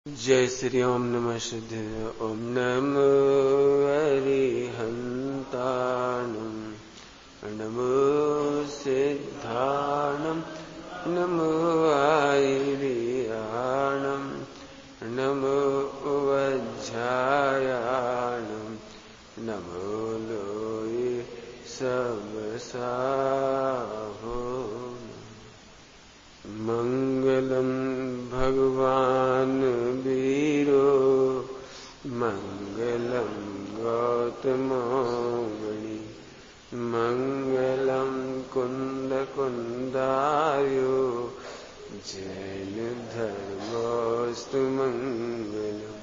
जय श्री ओम नमः सिद्धे ओम नमो अरिहंताणं नमो सिद्धाणं नमो आयर्याणं नमो वज्रायाणं नमो लोये सबसाहो मंगलम भगवान वीरो मंगलम गौतमोगणि मंगलम कुंद कुंदायो जैन धर्मोस्तु मंगलम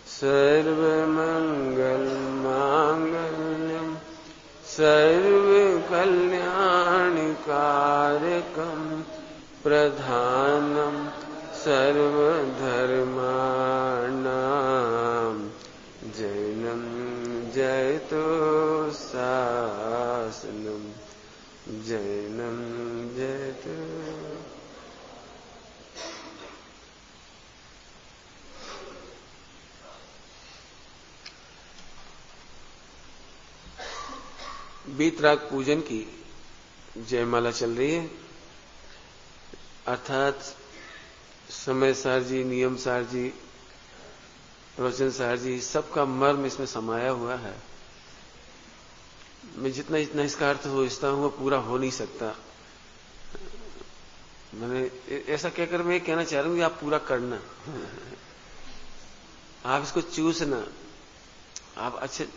सर्वमंगल मांगल्यम सर्वकल्याणकारकम प्रधानम सर्वधर्माणां जैनं जयतो शासनं जैनं जयतो। बीतराग पूजन की जयमाला चल रही है, अर्थात समय सार जी, नियम सार जी, प्रवचन सार जी, सबका मर्म इसमें समाया हुआ है। मैं जितना जितना इसका अर्थ सोचता हूं वो पूरा हो नहीं सकता। मैंने ऐसा कहकर मैं कहना चाह रहा हूं कि आप पूरा करना, आप इसको चूसना, आप अच्छे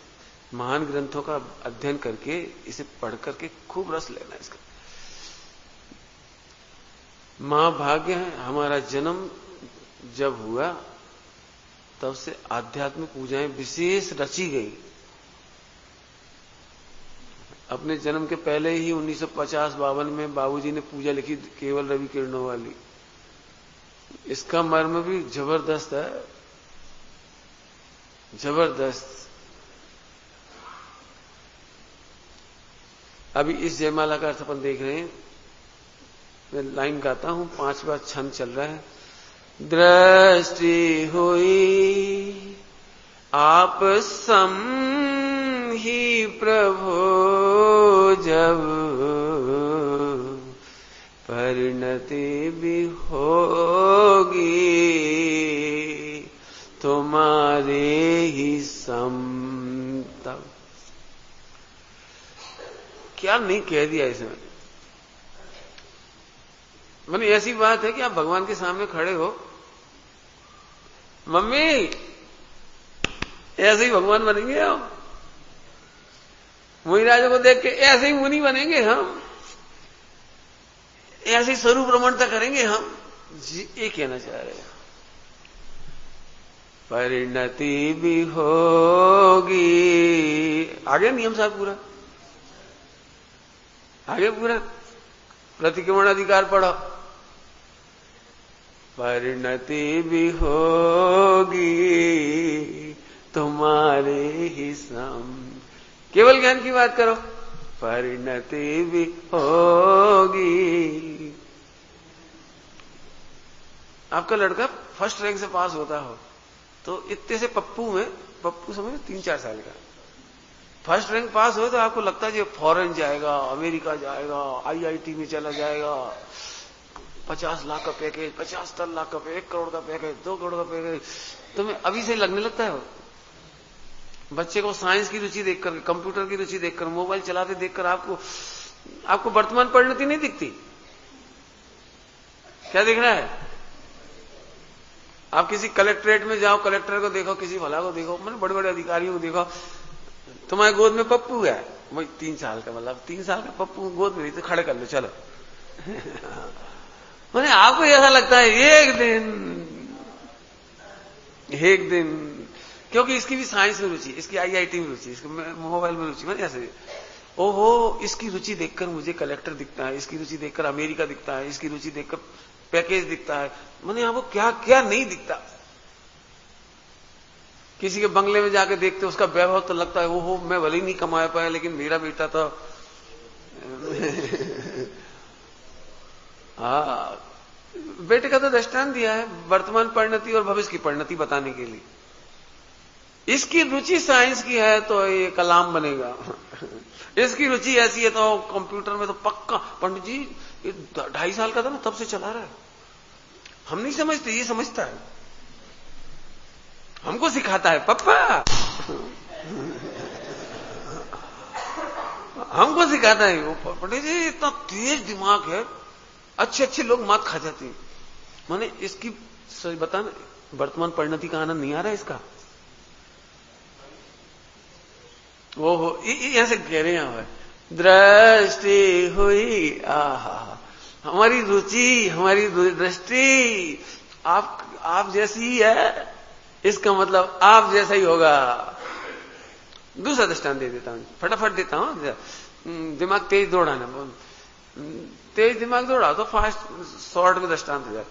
महान ग्रंथों का अध्ययन करके इसे पढ़ करके खूब रस लेना इसका। महाभाग्य है, हमारा जन्म जब हुआ तब से आध्यात्मिक पूजाएं विशेष रची गई। अपने जन्म के पहले ही 1950-52 में बाबूजी ने पूजा लिखी केवल रवि किरणों वाली। इसका मर्म भी जबरदस्त है, जबरदस्त। अभी इस जयमाला का अर्थ अपन देख रहे हैं। मैं लाइन गाता हूं, 5वां छंद चल रहा है। दृष्टि हुई आप सम ही प्रभो जब, परिणति भी होगी तुम्हारे ही सम तब। क्या नहीं कह दिया इसमें। मैंने ऐसी बात है कि आप भगवान के सामने खड़े हो, मम्मी ऐसे ही भगवान बनेंगे हम, मुनिराजों को देख के ऐसे ही मुनि बनेंगे हम, ऐसे ही स्वरूप रमणता करेंगे हम जी। ये कहना चाह रहे हैं। परिणति भी होगी, आगे नियम साहब पूरा, आगे पूरा प्रतिक्रमण अधिकार पढ़ो। परिणति भी होगी तुम्हारे ही सम। केवल ज्ञान की बात करो। परिणति भी होगी। आपका लड़का फर्स्ट रैंक से पास होता हो तो इतने से पप्पू में, पप्पू समझो 3-4 साल का, फर्स्ट रैंक पास हो तो आपको लगता है ये फॉरेन जाएगा, अमेरिका जाएगा, आईआईटी में चला जाएगा, 50 लाख का पैकेज, 50 लाख का पैकेज, 1 करोड़ का पैकेज, 2 करोड़ का पैकेज, तुम्हें अभी से लगने लगता है। बच्चे को साइंस की रुचि देखकर, कंप्यूटर की रुचि देखकर, मोबाइल चलाते देखकर आपको वर्तमान परिणति नहीं दिखती। क्या दिख रहा है? आप किसी कलेक्ट्रेट में जाओ, कलेक्टर को देखो, किसी भला को देखो, मैंने बड़े बड़े अधिकारियों को देखो, तुम्हारे गोद में पप्पू है, वही 3 साल का, मतलब 3 साल का पप्पू गोद में, तो खड़े कर लो चलो। मैंने आपको ऐसा लगता है एक दिन, क्योंकि इसकी भी साइंस में रुचि, इसकी आईआईटी में रुचि, इसकी मोबाइल में रुचि, मैंने ऐसे, ओहो इसकी रुचि देखकर मुझे कलेक्टर दिखता है, इसकी रुचि देखकर अमेरिका दिखता है, इसकी रुचि देखकर पैकेज दिखता है। मैंने आपको क्या क्या नहीं दिखता। किसी के बंगले में जाके देखते उसका वैभव तो लगता है ओहो मैं भले ही नहीं कमा पाया लेकिन मेरा बेटा तो बेटे का तो दृष्टांत दिया है वर्तमान परिणति और भविष्य की परिणति बताने के लिए। इसकी रुचि साइंस की है तो ये कलाम बनेगा, इसकी रुचि ऐसी है तो कंप्यूटर में तो पक्का। पंडित जी ये 2.5 साल का था ना तब से चला रहा है। हम नहीं समझते, ये समझता है, हमको सिखाता है पप्पा, हमको सिखाता है। पंडित जी इतना तेज दिमाग है, अच्छे अच्छे लोग मात खा जाते हैं। माने इसकी सच बताना, वर्तमान परिणति का आनंद नहीं आ रहा है इसका। वो हो यहां से कह रहे हैं दृष्टि हुई, आहा हमारी रुचि, हमारी दृष्टि आप जैसी ही है, इसका मतलब आप जैसा ही होगा। दूसरा दृष्टांत दे देता हूं, फटाफट देता हूं। दिमाग तेज दौड़ाना, तेज दिमाग दौड़ा तो फास्ट शॉर्ट में दृष्टांत हो जाए।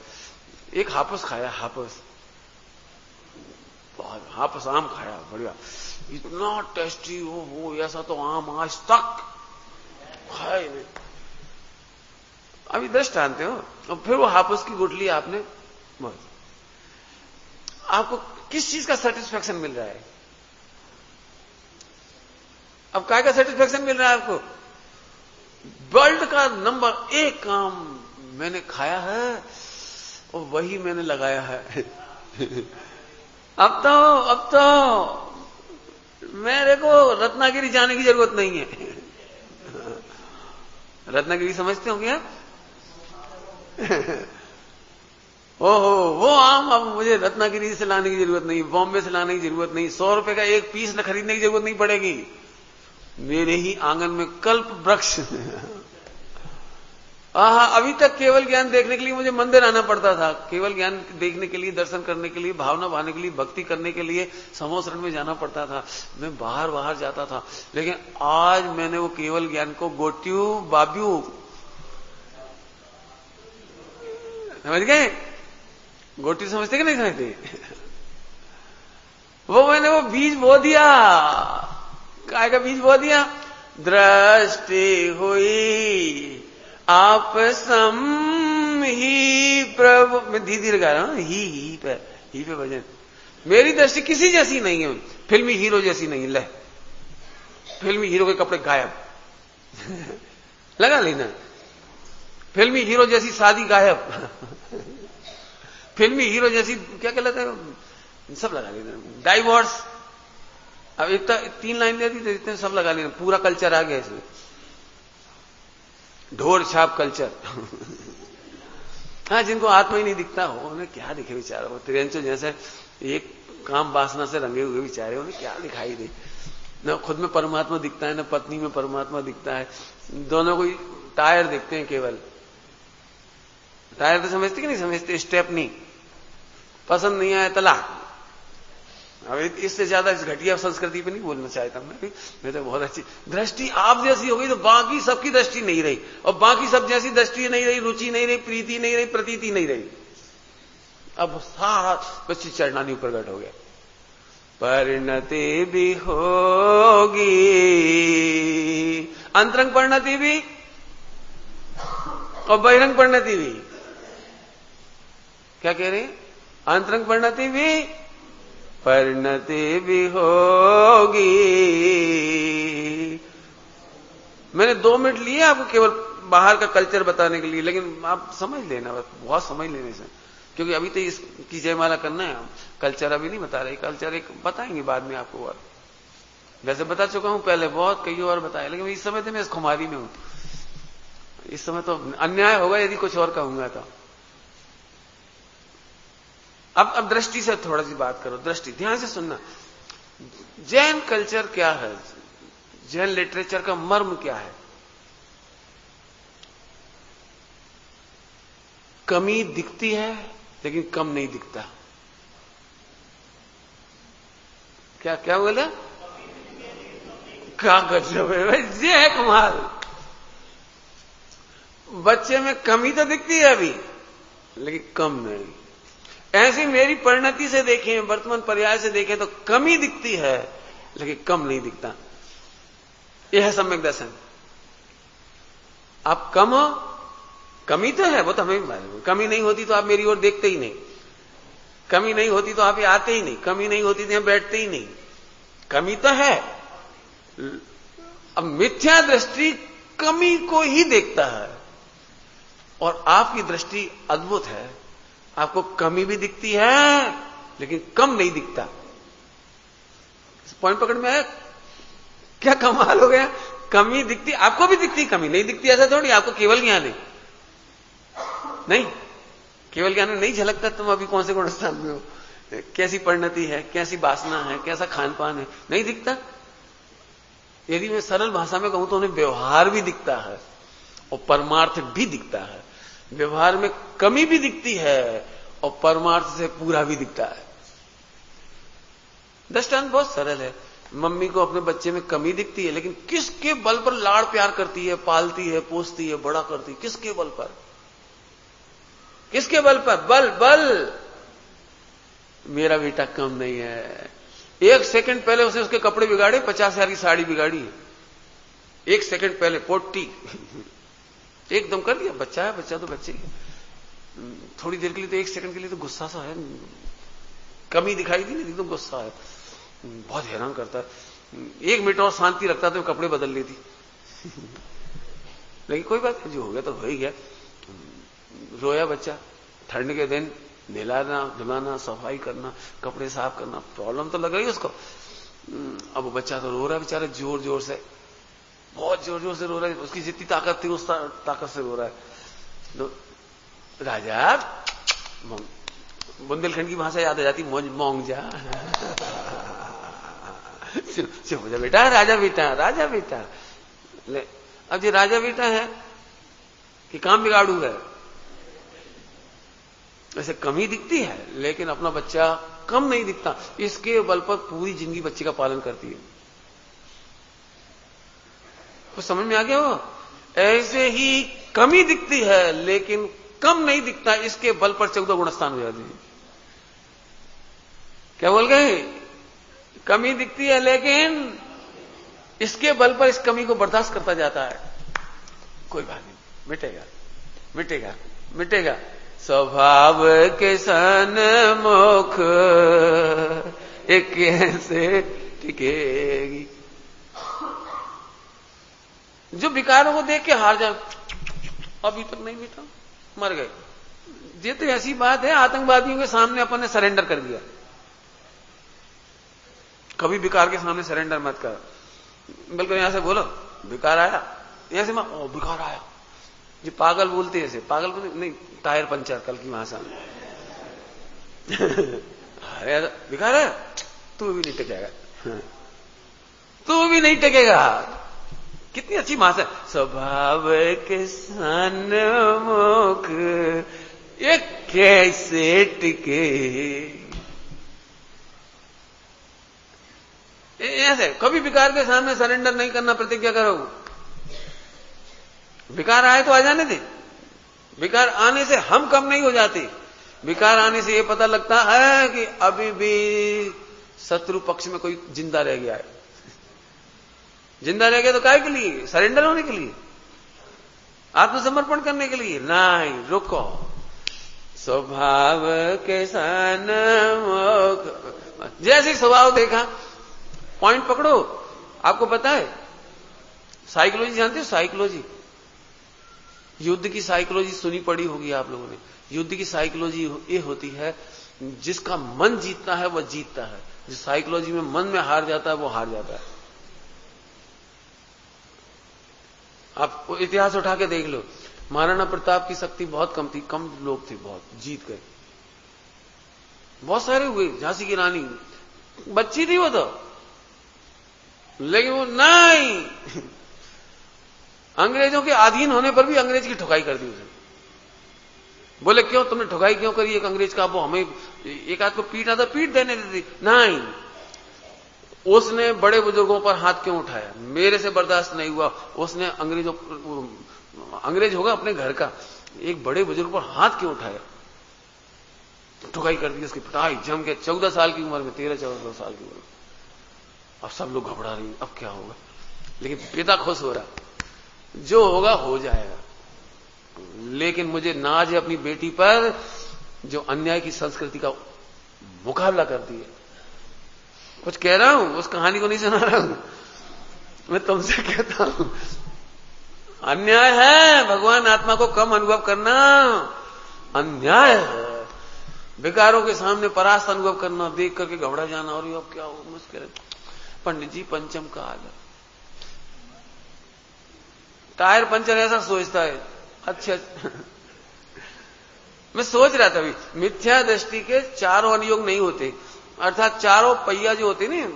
एक हापुस खाया, हापुस आम खाया, बढ़िया, इतना टेस्टी हो ऐसा तो आम आज तक खाया ही नहीं। अभी दृष्टांत हो, और फिर वो हापुस की गुठली आपने, आपको किस चीज का सेटिस्फैक्शन मिल रहा है? अब काय का सेटिस्फैक्शन मिल रहा है आपको? वर्ल्ड का नंबर 1 काम मैंने खाया है और वही मैंने लगाया है। अब तो मेरे को रत्नागिरी जाने की जरूरत नहीं है। रत्नागिरी समझते हो क्या? ओहो, वो आम अब मुझे रत्नागिरी से लाने की जरूरत नहीं, बॉम्बे से लाने की जरूरत नहीं, 100 रुपए का एक पीस खरीदने की जरूरत नहीं पड़ेगी। मेरे ही आंगन में कल्प वृक्ष। अभी तक केवल ज्ञान देखने के लिए मुझे मंदिर आना पड़ता था, केवल ज्ञान देखने के लिए, दर्शन करने के लिए, भावना भाने के लिए, भक्ति करने के लिए समोसरण में जाना पड़ता था, मैं बाहर जाता था। लेकिन आज मैंने वो केवल ज्ञान को गोट्यू बाब्यू, समझ गए? गोटी समझते कि नहीं समझते? वो मैंने वो बीज बो दिया। काय का बीज बो दिया? दृष्टि हुई आप सम ही प्रभु, मैं धीरे गा रहा हूं, ही पे भजन। मेरी दृष्टि किसी जैसी नहीं है, फिल्मी हीरो जैसी नहीं। ले, फिल्मी हीरो के कपड़े गायब। लगा लेना, फिल्मी हीरो जैसी शादी गायब। फिल्मी हीरो जैसी क्या कहलाता है, सब लगा लेना। डाइवोर्स, अब इतना 3 लाइन दे दी इतने सब लगा लेना, पूरा कल्चर आ गया इसमें। ढोर छाप कल्चर। हाँ, जिनको आत्मा ही नहीं दिखता हो उन्हें क्या दिखे बेचारा, वो त्रियंचो जैसे एक काम वासना से रंगे हुए बेचारे, उन्हें क्या दिखाई दे? न खुद में परमात्मा दिखता है, न पत्नी में परमात्मा दिखता है, दोनों को टायर दिखते हैं केवल। टायर तो समझते कि नहीं समझते? स्टेपनी पसंद नहीं आया तलाक। अब इससे ज्यादा इस घटिया संस्कृति पे नहीं बोलना चाहता मैं तो बहुत अच्छी दृष्टि आप जैसी हो गई तो बाकी सबकी दृष्टि नहीं रही, और बाकी सब जैसी दृष्टि नहीं रही, रुचि नहीं रही, प्रीति नहीं रही, प्रतीति नहीं रही। अब सारा बच्ची चढ़नानी प्रकट हो गया। परिणति भी होगी, अंतरंग परिणति भी और बहिरंग परिणति भी। क्या कह रहे हैं? अंतरंग परिणति भी, परिणति भी होगी। मैंने 2 मिनट लिए आपको केवल बाहर का कल्चर बताने के लिए, लेकिन आप समझ लेना, बहुत समझ लेने से, क्योंकि अभी तो इसकी जयमाला करना है। कल्चर अभी नहीं बता रहे, कल्चर एक बताएंगे बाद में आपको। और वैसे बता चुका हूं पहले, बहुत कई और बताया, लेकिन इस समय तो मैं इस खुमारी में हूं। इस समय तो अन्याय होगा यदि कुछ और कहूंगा तो। अब दृष्टि से थोड़ा सी बात करो। दृष्टि ध्यान से सुनना। जैन कल्चर क्या है, जैन लिटरेचर का मर्म क्या है? कमी दिखती है लेकिन कम नहीं दिखता। क्या क्या बोला? क्या गजब है भाई, ये है कमाल। बच्चे में कमी तो दिखती है अभी, लेकिन कम नहीं। ऐसी मेरी परिणति से देखें, वर्तमान पर्याय से देखें तो कमी दिखती है लेकिन कम नहीं दिखता। यह है सम्यक दर्शन। आप कम हो कमी तो है, वो तो हमें भी मालूम है। कमी नहीं होती तो आप मेरी ओर देखते ही नहीं, कमी नहीं होती तो आप ये आते ही नहीं, कमी नहीं होती तो यहां बैठते ही नहीं। कमी तो है। अब मिथ्या दृष्टि कमी को ही देखता है और आपकी दृष्टि अद्भुत है। आपको कमी भी दिखती है लेकिन कम नहीं दिखता। पॉइंट पकड़ में आया? क्या कमाल हो गया। कमी दिखती, आपको भी दिखती, कमी नहीं दिखती, ऐसा थोड़ी। आपको केवल ज्ञान है, नहीं केवल ज्ञान में नहीं झलकता तुम अभी कौन से गुणस्थान में हो, कैसी परिणति है, कैसी वासना है, कैसा खान पान है, नहीं दिखता। यदि मैं सरल भाषा में कहूं तो उन्हें व्यवहार भी दिखता है और परमार्थ भी दिखता है। व्यवहार में कमी भी दिखती है और परमार्थ से पूरा भी दिखता है। दृष्टांत बहुत सरल है। मम्मी को अपने बच्चे में कमी दिखती है लेकिन किसके बल पर लाड़ प्यार करती है, पालती है, पोसती है, बड़ा करती है? किसके बल पर? किसके बल पर? बल मेरा बेटा कम नहीं है। 1 सेकंड पहले उसने उसके कपड़े बिगाड़े, 50,000 की साड़ी बिगाड़ी है। 1 सेकंड पहले पोटी एकदम कर दिया। बच्चा है, बच्चा तो बच्चे ही। थोड़ी देर के लिए तो 1 सेकंड के लिए तो गुस्सा सा है, कमी दिखाई दी नहीं तो गुस्सा है, बहुत हैरान करता है। 1 मिनट और शांति रखता तो कपड़े बदल लेती। लेकिन कोई बात नहीं, जो हो गया तो हो ही गया। रोया बच्चा, ठंड के दिन नहलाना, धुलाना, सफाई करना, कपड़े साफ करना, प्रॉब्लम तो लग रही है उसको। अब वो बच्चा तो रो रहा है बेचारा, जोर जोर से, बहुत जोर जोर से रो रहा है। उसकी जितनी ताकत थी उस ताकत से रो रहा है। तो राजा, बुंदेलखंड की भाषा याद आ जाती, मोंग जा। चुप हो जा बेटा, राजा बेटा, राजा बेटा। ले अब ये राजा बेटा है कि काम बिगाड़ूंगा। ऐसे कमी दिखती है लेकिन अपना बच्चा कम नहीं दिखता। इसके बल पर पूरी जिंदगी बच्चे का पालन करती है। कुछ समझ में आ गया हो? ऐसे ही कमी दिखती है लेकिन कम नहीं दिखता। इसके बल पर 14 गुणस्थान हो जाती है। क्या बोल गए? कमी दिखती है लेकिन इसके बल पर इस कमी को बर्दाश्त करता जाता है। कोई बात नहीं, मिटेगा मिटेगा मिटेगा। स्वभाव के सन्मुख एक कैसे टिकेगी। जो विकारों को देख के हार जाए, अभी तक नहीं मिटा, मर गए। ये तो ऐसी बात है, आतंकवादियों के सामने अपन ने सरेंडर कर दिया। कभी विकार के सामने सरेंडर मत कर। बिल्कुल यहां से बोलो विकार आया, यहां से विकार आया। जो पागल बोलते हैं ऐसे, पागल बोलते नहीं, टायर पंचर कल की भाषा में। अरे विकार है, तू भी नहीं टिकेगा, तू भी नहीं टिकेगा। कितनी अच्छी भाषा। स्वभाव के सन्मुख ये कैसे टिके। ऐसे कभी विकार के सामने सरेंडर नहीं करना, प्रतिज्ञा करो। विकार आए तो आ जाने दे। विकार आने से हम कम नहीं हो जाते। विकार आने से यह पता लगता है कि अभी भी शत्रु पक्ष में कोई जिंदा रह गया है। जिंदा रह गया तो काहे के लिए? सरेंडर होने के लिए, आत्मसमर्पण करने के लिए। नहीं, रुको। स्वभाव के सन्मुख, जैसे स्वभाव देखा, पॉइंट पकड़ो। आपको पता है साइकोलॉजी जानते हो? साइकोलॉजी, युद्ध की साइकोलॉजी सुनी पड़ी होगी आप लोगों ने। युद्ध की साइकोलॉजी ये होती है, जिसका मन जीतता है वह जीतता है, जो साइकोलॉजी में मन में हार जाता है वो हार जाता है। आप इतिहास उठा के देख लो, महाराणा प्रताप की शक्ति बहुत कम थी, कम लोग थे, बहुत जीत गए, बहुत सारे हुए। झांसी की रानी बच्ची थी वो तो, लेकिन वो नहीं, अंग्रेजों के अधीन होने पर भी अंग्रेज की ठुकाई कर दी उसने। बोले क्यों तुमने ठुकाई क्यों करी? एक अंग्रेज का, वो हमें एक आध को पीटा था, पीट देने देती नहीं, उसने बड़े बुजुर्गों पर हाथ क्यों उठाया? मेरे से बर्दाश्त नहीं हुआ। उसने अंग्रेजों, अंग्रेज होगा अपने घर का, एक बड़े बुजुर्ग पर हाथ क्यों उठाया? ठुकाई कर दी, उसकी पिटाई जम के। 14 साल की उम्र में, 13-14 साल की उम्र में। अब सब लोग घबरा रही, अब क्या होगा? लेकिन पिता खुश हो रहा, जो होगा हो जाएगा। लेकिन मुझे नाज है अपनी बेटी पर जो अन्याय की संस्कृति का मुकाबला करती है। कुछ कह रहा हूं, उस कहानी को नहीं सुना रहा हूं, मैं तुमसे कहता हूं अन्याय है भगवान आत्मा को कम अनुभव करना, अन्याय है विकारों के सामने परास्त अनुभव करना, देख करके घबरा जाना और ये अब क्या हो मुश्किल है। पंडित जी पंचम काल है, टायर पंचर ऐसा सोचता है। अच्छा मैं सोच रहा था अभी, मिथ्या दृष्टि के चारों अनुयोग नहीं होते, अर्थात चारों पहिया जो होते ना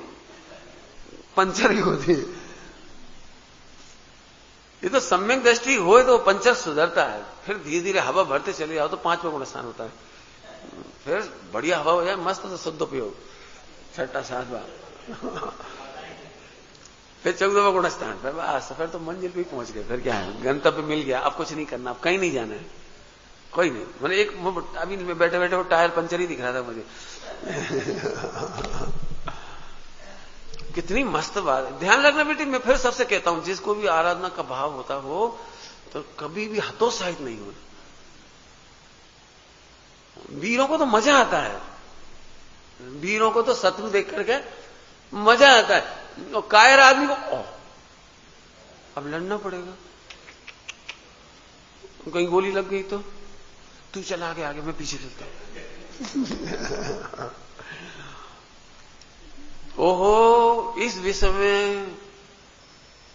पंचर ही होते। ये तो सम्यक दृष्टि हो तो पंचर सुधरता है, फिर धीरे धीरे हवा भरते चले जाओ तो 5वां गुण स्थान होता है, फिर बढ़िया हवा हो जाए मस्त तो शुद्ध उपयोग, 6वां 7वां फिर 14वां गुण स्थान, फिर बस फिर तो मंजिल पे पहुंच गए, फिर क्या है गंतव्य मिल गया, अब कुछ नहीं करना, अब कहीं नहीं जाना है, कोई नहीं। मैंने एक अभी बैठे बैठे वो टायर पंचर ही दिख रहा था मुझे कितनी मस्त बात है। ध्यान रखना बेटी, मैं फिर सबसे कहता हूं जिसको भी आराधना का भाव होता हो तो कभी भी हतोत्साहित नहीं होना। वीरों को तो मजा आता है, वीरों को तो शत्रु देख करके मजा आता है, और कायर आदमी को अब लड़ना पड़ेगा, कहीं गोली लग गई तो तू चला आगे आगे मैं पीछे चलता हूं ओहो, इस विषय में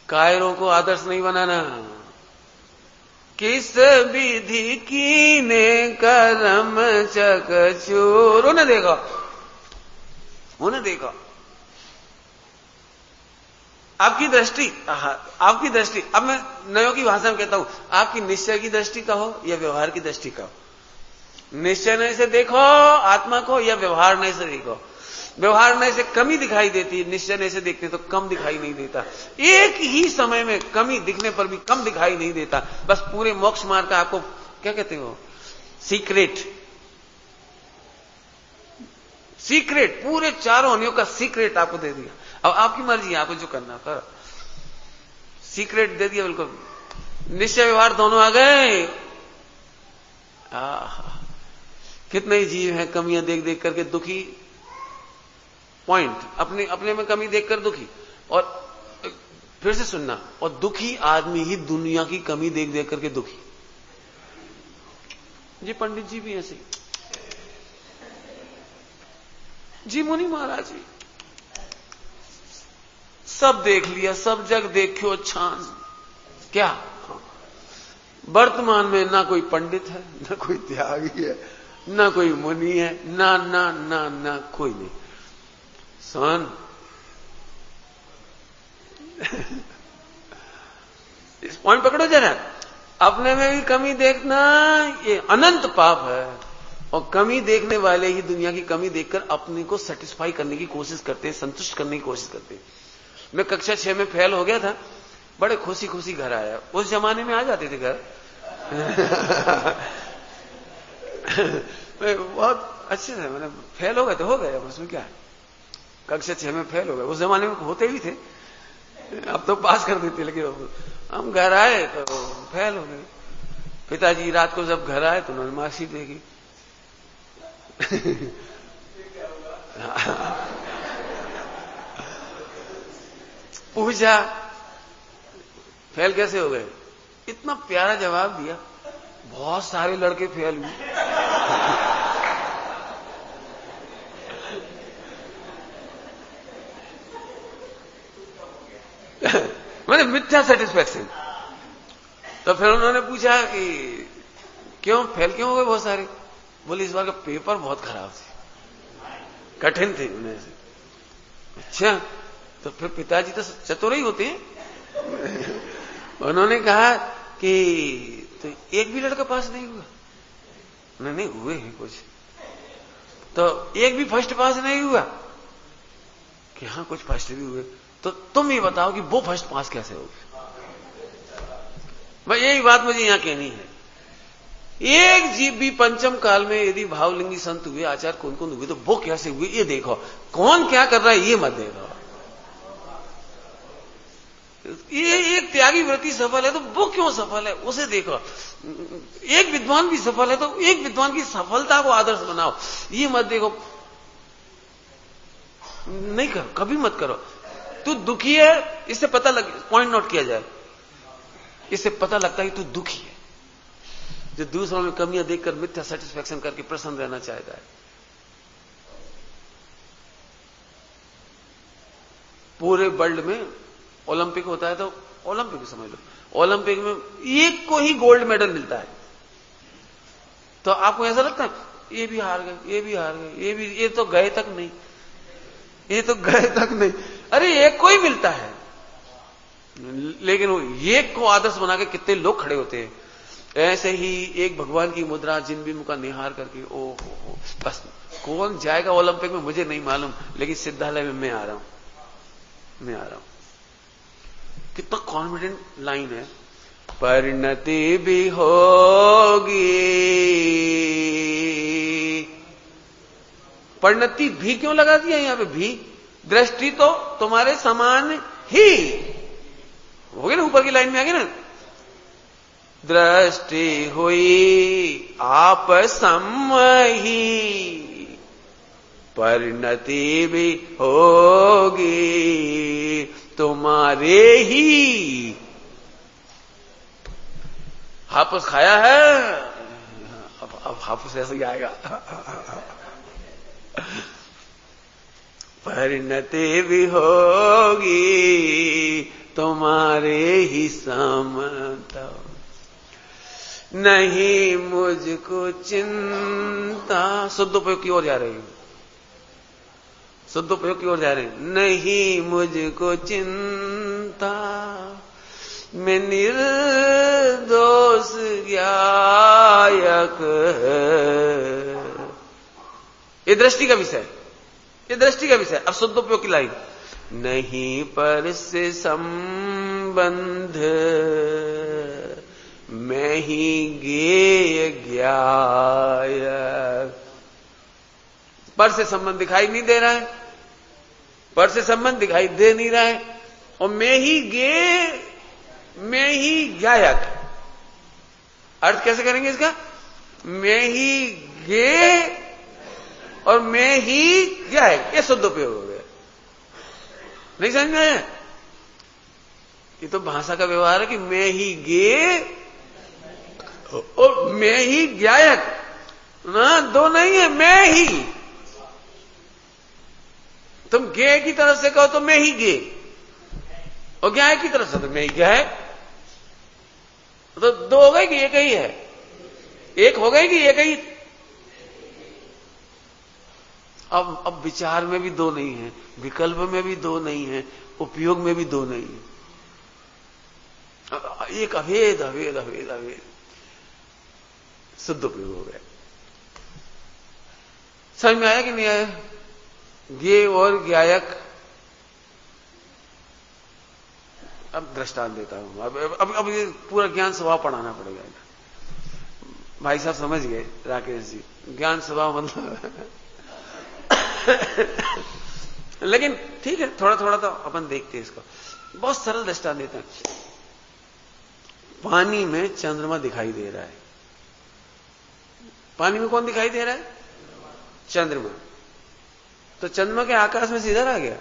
कायरों को आदर्श नहीं बनाना। किस विधि कीने करम चकचूर, उन्हें देखो उन्हें देखो, आपकी दृष्टि अब मैं नयों की भाषा में कहता हूं, आपकी निश्चय की दृष्टि का हो या व्यवहार की दृष्टि का हो। निश्चय नय से देखो आत्मा को या व्यवहार नय से देखो, व्यवहार नय से कमी दिखाई देती है, निश्चय नय से देखते तो कम दिखाई नहीं देता। एक ही समय में कमी दिखने पर भी कम दिखाई नहीं देता। बस पूरे मोक्ष मार्ग का आपको क्या कहते हो, सीक्रेट पूरे चारों अनियों का सीक्रेट आपको दे दिया। अब आपकी मर्जी है, आपको जो करना कर, सीक्रेट दे दिया बिल्कुल। निश्चय व्यवहार दोनों आ गए। कितने ही जीव हैं कमियां देख देख करके दुखी, पॉइंट अपने अपने में कमी देखकर दुखी। और फिर से सुनना, और दुखी आदमी ही दुनिया की कमी देख देख करके दुखी। जी पंडित जी भी ऐसे, जी मुनि महाराज जी सब देख लिया, सब जग देखियो छान, क्या वर्तमान में ना कोई पंडित है, ना कोई त्यागी है, ना कोई मुनि है, ना ना ना ना कोई नहीं। सुन इस पॉइंट पकड़ो जरा, अपने में भी कमी देखना ये अनंत पाप है, और कमी देखने वाले ही दुनिया की कमी देखकर अपने को सेटिस्फाई करने की कोशिश करते हैं, संतुष्ट करने की कोशिश करते हैं। मैं कक्षा 6 में फेल हो गया था, बड़े खुशी खुशी घर आया। उस जमाने में आ जाते थे घर बहुत अच्छे थे, मैंने फेल हो गए तो हो गए, उसमें क्या है, कक्षा 6 में फेल हो गए। उस जमाने में होते भी थे, अब तो पास कर देते, लेकिन हम घर आए तो फेल हो गए। पिताजी रात को जब घर आए तो उन्होंने मार्कशीट देखी पूछा फेल कैसे हो गए, इतना प्यारा जवाब दिया, बहुत सारे लड़के फेल हुए मैंने मिथ्या सेटिस्फैक्शन। तो फिर उन्होंने पूछा कि क्यों फेल क्यों हो गए बहुत सारे, बोले इस बार का पेपर बहुत खराब थे, कठिन थे उन्हें से। अच्छा, तो फिर पिताजी तो चतुर ही होते हैं उन्होंने कहा कि तो एक भी लड़का पास नहीं हुआ, नहीं हुए हैं कुछ, तो एक भी फर्स्ट पास नहीं हुआ, कि हाँ कुछ फर्स्ट भी हुए, तो तुम ये बताओ कि वो फर्स्ट पास कैसे होगी। भाई यही बात मुझे यहां कहनी है, एक जीव भी पंचम काल में यदि भावलिंगी संत हुए, आचार्य कौन कौन हुए, तो वो कैसे हुए ये देखो, कौन क्या कर रहा है ये मत देखो। ये एक त्यागी व्रती सफल है तो वो क्यों सफल है, उसे देखो। एक विद्वान भी सफल है तो एक विद्वान की सफलता को आदर्श बनाओ। ये मत देखो, नहीं करो, कभी मत करो। तू दुखी है, इससे पता लग, पॉइंट नोट किया जाए, इससे पता लगता है कि तू दुखी है। जो दूसरों में कमियां देखकर मिथ्या सेटिस्फैक्शन करके प्रसन्न रहना चाहता है। पूरे वर्ल्ड में ओलंपिक होता है तो ओलंपिक समझ लो, ओलंपिक में एक को ही गोल्ड मेडल मिलता है, तो आपको ऐसा लगता है ये भी हार गए, ये भी हार गए, ये तो गए तक नहीं, ये तो गए तक नहीं। अरे एक को ही मिलता है, लेकिन वो एक को आदर्श बना के कितने लोग खड़े होते हैं। ऐसे ही एक भगवान की मुद्रा जिन बिंब का निहार करके, ओ हो, बस कौन जाएगा ओलंपिक में मुझे नहीं मालूम, लेकिन सिद्धालय में मैं आ रहा हूं, मैं आ रहा हूं। कितना कॉन्फिडेंट लाइन है। परिणति भी होगी, परिणति भी क्यों लगा दिया यहां पे भी? दृष्टि तो तुम्हारे समान ही हो गई ना, ऊपर की लाइन में आ गई ना। दृष्टि हुई आप समही, परिणति भी होगी तुम्हारे ही। हापुस खाया है, अब हापुस ऐसे ही आएगा। परिणति भी होगी तुम्हारे ही समता, नहीं मुझको चिंता। शुद्ध उपयोग की ओर जा रही हूं, शुद्ध उपयोग की ओर जा रहे हैं। नहीं मुझको चिंता, मैं निर्दोष गायक। ये दृष्टि का विषय, ये दृष्टि का विषय। अब शुद्ध उपयोग की लाइन। नहीं पर से संबंध, मैं ही गेय गायक। पर से संबंध दिखाई नहीं दे रहा है, पर से संबंध दिखाई दे नहीं रहा है, और मैं ही गे, मैं ही गायक। अर्थ कैसे करेंगे इसका? मैं ही गे और मैं ही गायक, ये शुद्ध उपयोग हो गया। नहीं समझ में आया? ये तो भाषा का व्यवहार है कि मैं ही गे और मैं ही गायक ना, दो नहीं है, मैं ही। तुम गे की तरफ से कहो तो मैं ही गे, और गायक की तरफ से तो मैं ही गायक। तो दो हो गए कि एक ही है? एक हो गए कि एक ही? अब विचार में भी दो नहीं है, विकल्प में भी दो नहीं है, उपयोग में भी दो नहीं है। एक अभेद अभेद अभेद अभेद, शुद्ध उपयोग हो गया। समझ में आया कि नहीं आया? गे और गायक। अब दृष्टांत देता हूं। अब ये पूरा ज्ञान स्वभाव पढ़ाना पड़ेगा। भाई साहब समझ गए, राकेश जी, ज्ञान स्वभाव मतलब लेकिन ठीक है, थोड़ा थोड़ा तो अपन देखते हैं इसको। बहुत सरल दृष्टांत देते हैं। पानी में चंद्रमा दिखाई दे रहा है। पानी में कौन दिखाई दे रहा है? चंद्रमा। तो चंद्रमा के आकाश में से इधर आ गया,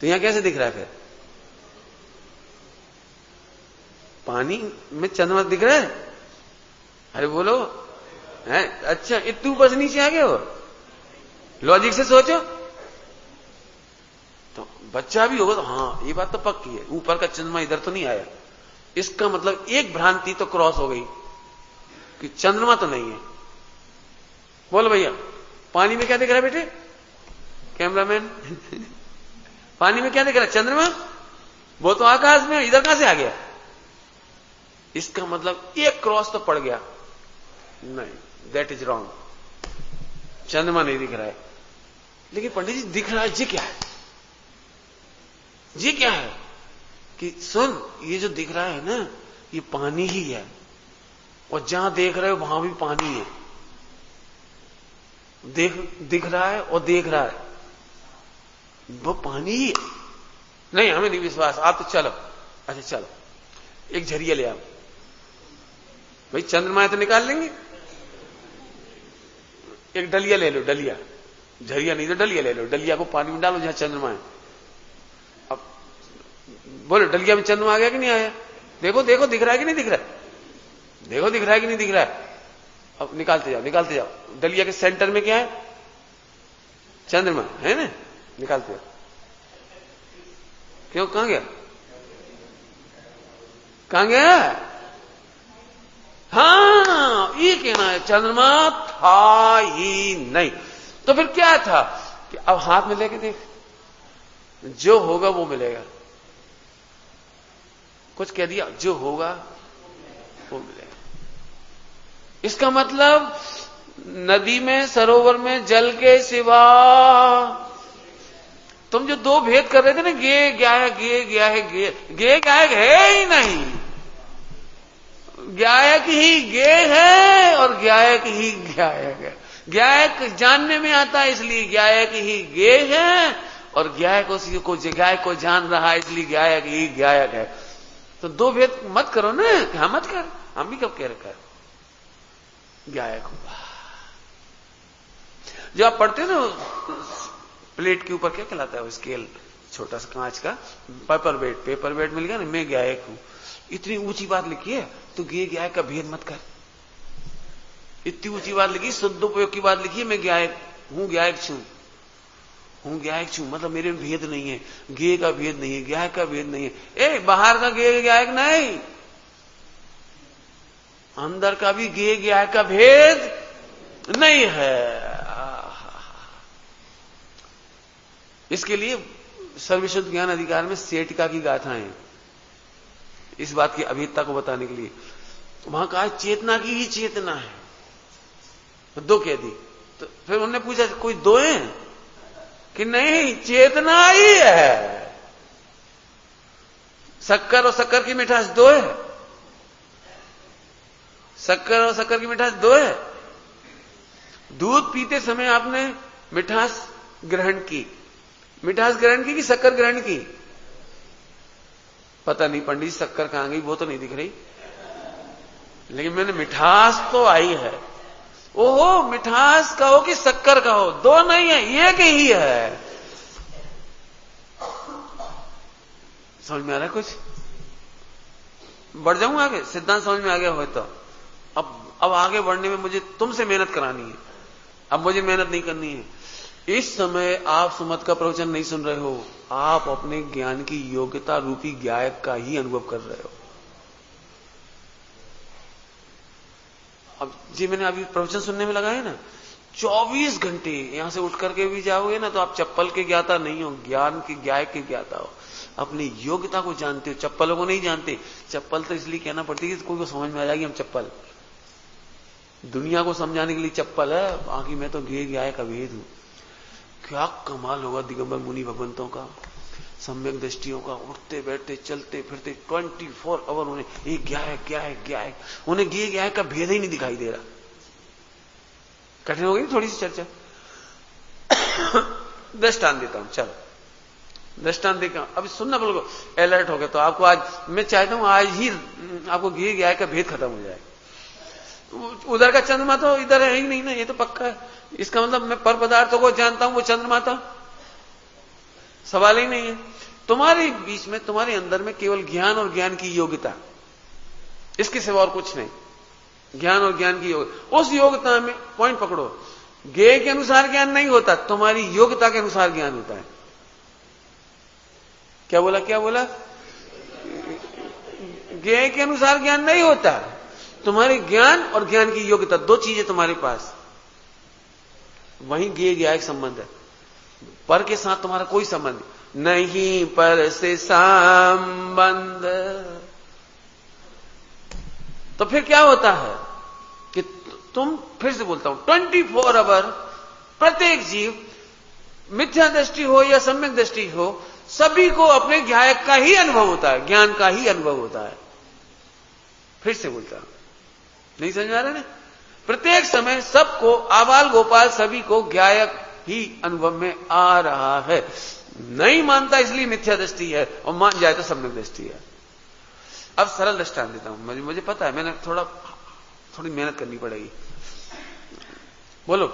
तो यहां कैसे दिख रहा है फिर? पानी में चंद्रमा दिख रहा है? अरे बोलो है? अच्छा, इतने ऊपर से नीचे आ गया हो? लॉजिक से सोचो तो बच्चा भी होगा तो हाँ, ये बात तो पक्की है, ऊपर का चंद्रमा इधर तो नहीं आया। इसका मतलब एक भ्रांति तो क्रॉस हो गई कि चंद्रमा तो नहीं है। बोलो भैया, पानी में क्या दिख रहा है बेटे? कैमरामैन पानी में क्या दिख रहा है? चंद्रमा। वो तो आकाश में, इधर कहां से आ गया? इसका मतलब एक क्रॉस तो पड़ गया। नहीं, दैट इज रॉन्ग। चंद्रमा नहीं दिख रहा है। लेकिन पंडित जी दिख रहा है, जी क्या है? जी क्या है? कि सुन, ये जो दिख रहा है ना, ये पानी ही है, और जहां देख रहे हो वहां भी पानी है। दिख रहा है और देख रहा है, वो पानी ही है। नहीं, हमें नहीं विश्वास, आप तो चलो, अच्छा चलो, एक झरिया ले आओ। भाई चंद्रमा तो निकाल लेंगे, एक डलिया ले लो, डलिया, झरिया नहीं तो डलिया ले लो, डलिया को पानी में डालो जहां चंद्रमा है। अब बोलो डलिया में चंद्रमा आ गया कि नहीं आया? देखो देखो दिख रहा है कि नहीं दिख रहा है? देखो दिख रहा है कि नहीं दिख रहा है? अब निकालते जाओ, निकालते जाओ। डलिया के सेंटर में क्या है? चंद्रमा है ना, निकालते जाओ। क्यों, कहां गया? कहां गया? हाँ, ये कहना है चंद्रमा था ही नहीं। तो फिर क्या था कि अब हाथ में लेके देख, जो होगा वो मिलेगा। कुछ कह दिया, जो होगा वो मिलेगा। इसका मतलब नदी में, सरोवर में जल के सिवा तुम जो दो भेद कर रहे थे ना, गे क्या है, गे क्या है, गे गायक है ही नहीं। गायक ही गे है और गायक ही गायक है। गायक जानने में आता है इसलिए गायक ही गे है, और गायक उसी को, गायक को जान रहा है इसलिए गायक ही गायक है। तो दो भेद मत करो ना, हाँ मत कर। हम भी कब कह रखा है गायक हुआ। जो आप पढ़ते हो ना, प्लेट के ऊपर क्या कहलाता है वो स्केल, छोटा सा कांच का, पेपर वेट, पेपर वेट मिल गया ना, मैं गायक हूं। इतनी ऊंची बात लिखी है तो गे गायक का भेद मत कर। इतनी ऊंची बात लिखी, शुद्धोपयोग की बात लिखी है, मैं गायक हूं, गायक छू हूं, गायक छू, मतलब मेरे में भेद नहीं है, गे का भेद नहीं है, गायक का भेद नहीं है। ए बाहर का गे गायक नहीं, अंदर का भी गे गायक का भेद नहीं है। इसके लिए सर्वशुद्ध ज्ञान अधिकार में सेठिका की गाथाएं, इस बात की अभेदता को बताने के लिए। वहां कहा चेतना की ही चेतना है, तो दो कह दी। तो फिर उन्होंने पूछा कोई दो है कि नहीं, चेतना ही है। शक्कर और शक्कर की मिठास दो है, शक्कर और शक्कर की मिठास दो है। दूध पीते समय आपने मिठास ग्रहण की, मिठास ग्रहण की कि शक्कर ग्रहण की? पता नहीं पंडित जी शक्कर कहां गई, वो तो नहीं दिख रही, लेकिन मैंने मिठास तो आई है। ओहो, मिठास कहो कि शक्कर कहो, दो नहीं है, एक ही है। समझ में आ रहा है कुछ? बढ़ जाऊं आगे, सिद्धांत समझ में आ गया हो तो। अब आगे बढ़ने में मुझे तुमसे मेहनत करानी है, अब मुझे मेहनत नहीं करनी है। इस समय आप सुमत का प्रवचन नहीं सुन रहे हो, आप अपने ज्ञान की योग्यता रूपी गायक का ही अनुभव कर रहे हो। अब जी मैंने अभी प्रवचन सुनने में लगाया ना, 24 घंटे यहां से उठ करके भी जाओगे ना तो आप चप्पल के ज्ञाता नहीं हो, ज्ञान के गायक के ज्ञाता हो। अपनी योग्यता को जानते हो, चप्पलों को नहीं जानते। चप्पल तो इसलिए कहना पड़ती है कि कोई को समझ में आ जाएगी हम चप्पल, दुनिया को समझाने के लिए चप्पल है, बाकी मैं तो गे गायक अभेद हूं। क्या कमाल होगा दिगंबर मुनि भगवंतों का, सम्यक दृष्टियों का, उठते बैठते चलते फिरते 24 आवर उन्हें एक गायक गायक गायक, उन्हें गे गायक का भेद ही नहीं दिखाई दे रहा। कठिन हो गई थोड़ी सी चर्चा। दृष्टांत देता हूं, चलो दृष्टांत देता। अभी सुनना बोलो, अलर्ट हो गया तो आपको आज मैं चाहता हूं आज ही आपको गे गायक का भेद खत्म हो जाए। उधर का चंद्रमा तो इधर है ही नहीं ना, ये तो पक्का है। इसका मतलब मैं पर पदार्थों को जानता हूं, वो चंद्रमा था, सवाल ही नहीं है। तुम्हारे बीच में, तुम्हारे अंदर में केवल ज्ञान और ज्ञान की योग्यता, इसके सिवा और कुछ नहीं। ज्ञान और ज्ञान की योग्यता, उस योग्यता में पॉइंट पकड़ो। ज्ञेय के अनुसार ज्ञान नहीं होता, तुम्हारी योग्यता के अनुसार ज्ञान होता है। क्या बोला, क्या बोला? ज्ञेय के अनुसार ज्ञान नहीं होता, तुम्हारे ज्ञान और ज्ञान की योग्यता, दो चीजें तुम्हारे पास, वहीं ज्ञेय गायक संबंध है। पर के साथ तुम्हारा कोई संबंध नहीं, पर से संबंध। तो फिर क्या होता है कि तुम, फिर से बोलता हूं, 24 आवर प्रत्येक जीव, मिथ्या दृष्टि हो या सम्यक दृष्टि हो, सभी को अपने गायक का ही अनुभव होता है, ज्ञान का ही अनुभव होता है। फिर से बोलता हूं, नहीं समझ आ रहा ना? प्रत्येक समय सबको, आबाल गोपाल सभी को गायक ही अनुभव में आ रहा है। नहीं मानता इसलिए मिथ्या दृष्टि है, और मान जाए तो सम्यक दृष्टि है। अब सरल दृष्टांत देता हूं, मुझे पता है, मैंने थोड़ी मेहनत करनी पड़ेगी। बोलो,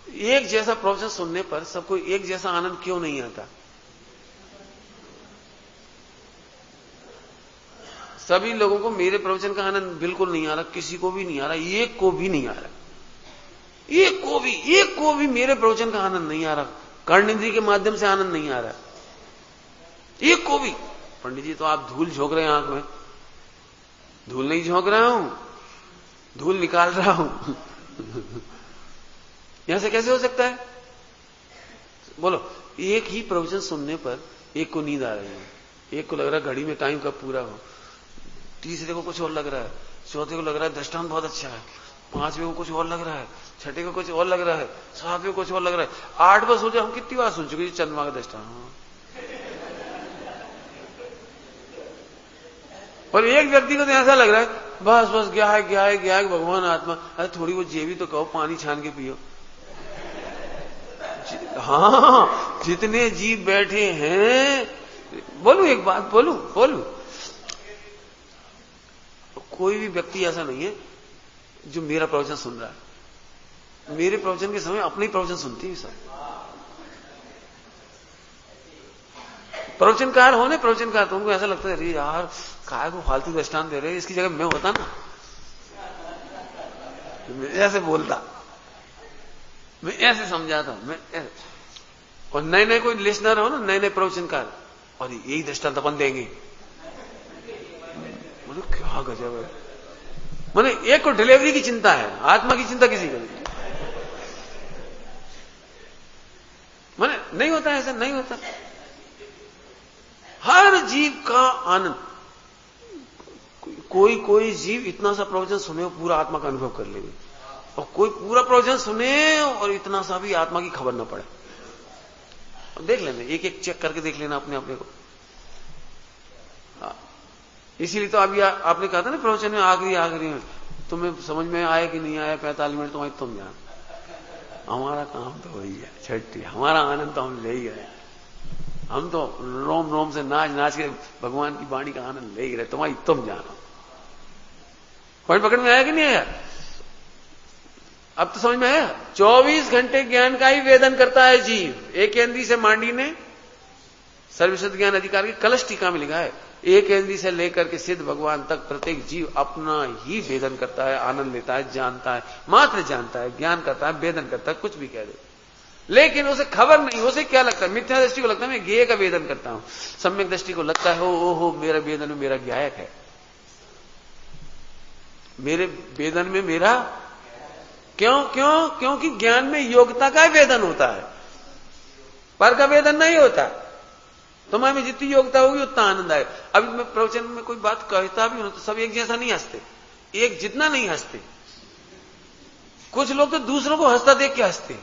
एक जैसा प्रवचन सुनने पर सबको एक जैसा आनंद क्यों नहीं आता? सभी लोगों को मेरे प्रवचन का आनंद बिल्कुल नहीं आ रहा, किसी को भी नहीं आ रहा, एक को भी नहीं आ रहा, एक को भी मेरे प्रवचन का आनंद नहीं आ रहा, कर्णेंद्रिय के माध्यम से आनंद नहीं आ रहा, एक को भी। पंडित जी तो आप धूल झोंक रहे हैं आंख में। धूल नहीं झोंक रहा हूं, धूल निकाल रहा हूं। यहां से कैसे हो सकता है? बोलो, एक ही प्रवचन सुनने पर एक को नींद आ रही है, एक को लग रहा है घड़ी में टाइम कब पूरा हो, तीसरे को कुछ और लग रहा है, चौथे को लग रहा है दृष्टांत बहुत अच्छा है, पांचवें को कुछ और लग रहा है, छठे को कुछ और लग रहा है, सातवें को कुछ और लग रहा है, 8 बार सोचा। हम कितनी बार सुन चुके चंद्रमा का दृष्टांत। और एक व्यक्ति को तो ऐसा लग रहा है बस गया है भगवान आत्मा। अरे थोड़ी वो जेबी तो कहो, पानी छान के पियो। हाँ, जितने जीव बैठे हैं, बोलू एक बात, बोलू कोई भी व्यक्ति ऐसा नहीं है जो मेरा प्रवचन सुन रहा है। मेरे प्रवचन के समय अपने ही प्रवचन सुनती है सब। प्रवचनकार होने, प्रवचनकार तो उनको ऐसा लगता है, अरे यार काय को फालतू दृष्टांत दे रहे, इसकी जगह मैं होता ना, मैं ऐसे बोलता, मैं ऐसे समझाता, मैं ऐसे। और नए कोई लिसनर हो ना, नए प्रवचनकार, और यही दृष्टांत अपन देंगे, बोलो क्या गजब है। माने एक को डिलीवरी की चिंता है, आत्मा की चिंता किसी को नहीं। माने नहीं होता, ऐसा नहीं होता। हर जीव का आनंद, कोई जीव इतना सा प्रवचन सुने और पूरा आत्मा का अनुभव कर ले, और कोई पूरा प्रवचन सुने और इतना सा भी आत्मा की खबर न पड़े। और देख लेना, एक चेक करके देख लेना अपने को। इसीलिए तो अभी आपने कहा था ना प्रवचन में आखिरी में तुम्हें समझ में आया कि नहीं आया, 45 मिनट तुम जान। हमारा काम तो वही है, छठी हमारा आनंद तो हम ले ही गए। हम तो रोम रोम से नाच के भगवान की वाणी का आनंद ले ही रहे, तुम जानो। पॉइंट पकड़ में आया कि नहीं आया? अब तो समझ में आया। 24 घंटे ज्ञान का ही वेदन करता है जीव। एक इंद्रिय से मांडी ने सर्वसिद्ध ज्ञान अधिकार की कलश टीका में लिखा है, एक इंद्रिय से लेकर के सिद्ध भगवान तक प्रत्येक जीव अपना ही वेदन करता है, आनंद लेता है, जानता है, मात्र जानता है, ज्ञान करता है, वेदन करता है, कुछ भी कह दे, लेकिन उसे खबर नहीं। उसे क्या लगता है? मिथ्या दृष्टि को लगता है मैं ज्ञेय का वेदन करता हूं, सम्यक दृष्टि को लगता है ओहो मेरा वेदन में मेरा ज्ञायक है, मेरे वेदन में मेरा क्योंकि ज्ञान में योग्यता का वेदन होता है, पर का वेदन नहीं होता। तुम्हारे में जितनी योग्यता होगी उतना आनंद आए। अभी मैं प्रवचन में कोई बात कहता भी हूं तो सब एक जैसा नहीं हंसते, एक जितना नहीं हंसते। कुछ लोग तो दूसरों को हंसता देख के हंसते,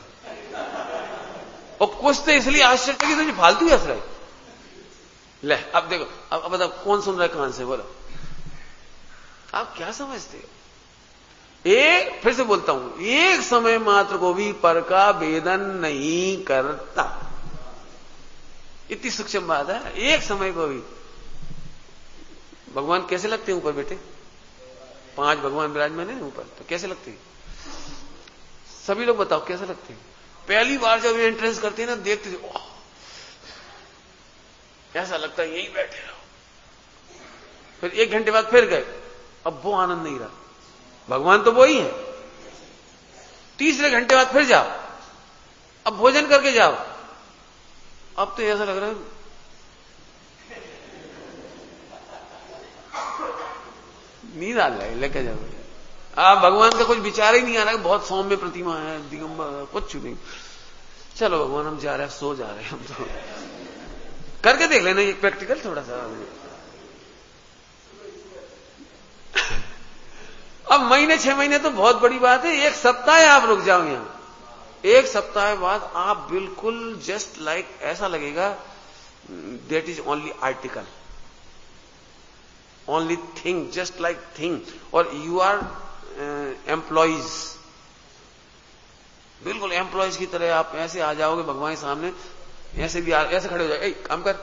और कुछ तो इसलिए आश्चर्य कि तुझे फालतू हंस रहे। ले अब देखो, अब बताओ कौन सुन रहा है कान से, बोलो आप क्या समझते हो? फिर से बोलता हूं, एक समय मात्र को भी पर का वेदन नहीं करता। इतनी सूक्ष्म बात है। एक समय को भी भगवान कैसे लगते हैं ऊपर बेटे? 5 भगवान विराजमान है ऊपर, तो कैसे लगते हैं? सभी लोग बताओ कैसे लगते हैं? पहली बार जब एंट्रेंस करते हैं ना, देखते थे ऐसा लगता है यही बैठे रहो। फिर 1 घंटे बाद फिर गए, अब वो आनंद नहीं रहा। भगवान तो वो ही है। तीसरे घंटे बाद फिर जाओ, अब भोजन करके जाओ, अब तो ऐसा लग रहा है नींद आ जाए, लेके जाओ। भगवान का कुछ विचार ही नहीं आ रहा है, बहुत सौम्य प्रतिमा है, दिगंबर कुछ नहीं। चलो भगवान हम जा रहे हैं, सो जा रहे हैं हम तो। करके देख लेना एक प्रैक्टिकल थोड़ा सा। अब महीने 6 महीने तो बहुत बड़ी बात है। 1 सप्ताह आप रुक जाओ यहां, 1 सप्ताह बाद आप बिल्कुल जस्ट लाइक ऐसा लगेगा that is only article, only thing, just like thing, और यू आर एम्प्लॉइज। बिल्कुल एम्प्लॉइज की तरह आप ऐसे आ जाओगे भगवान के सामने, ऐसे भी ऐसे खड़े हो जाए, काम कर,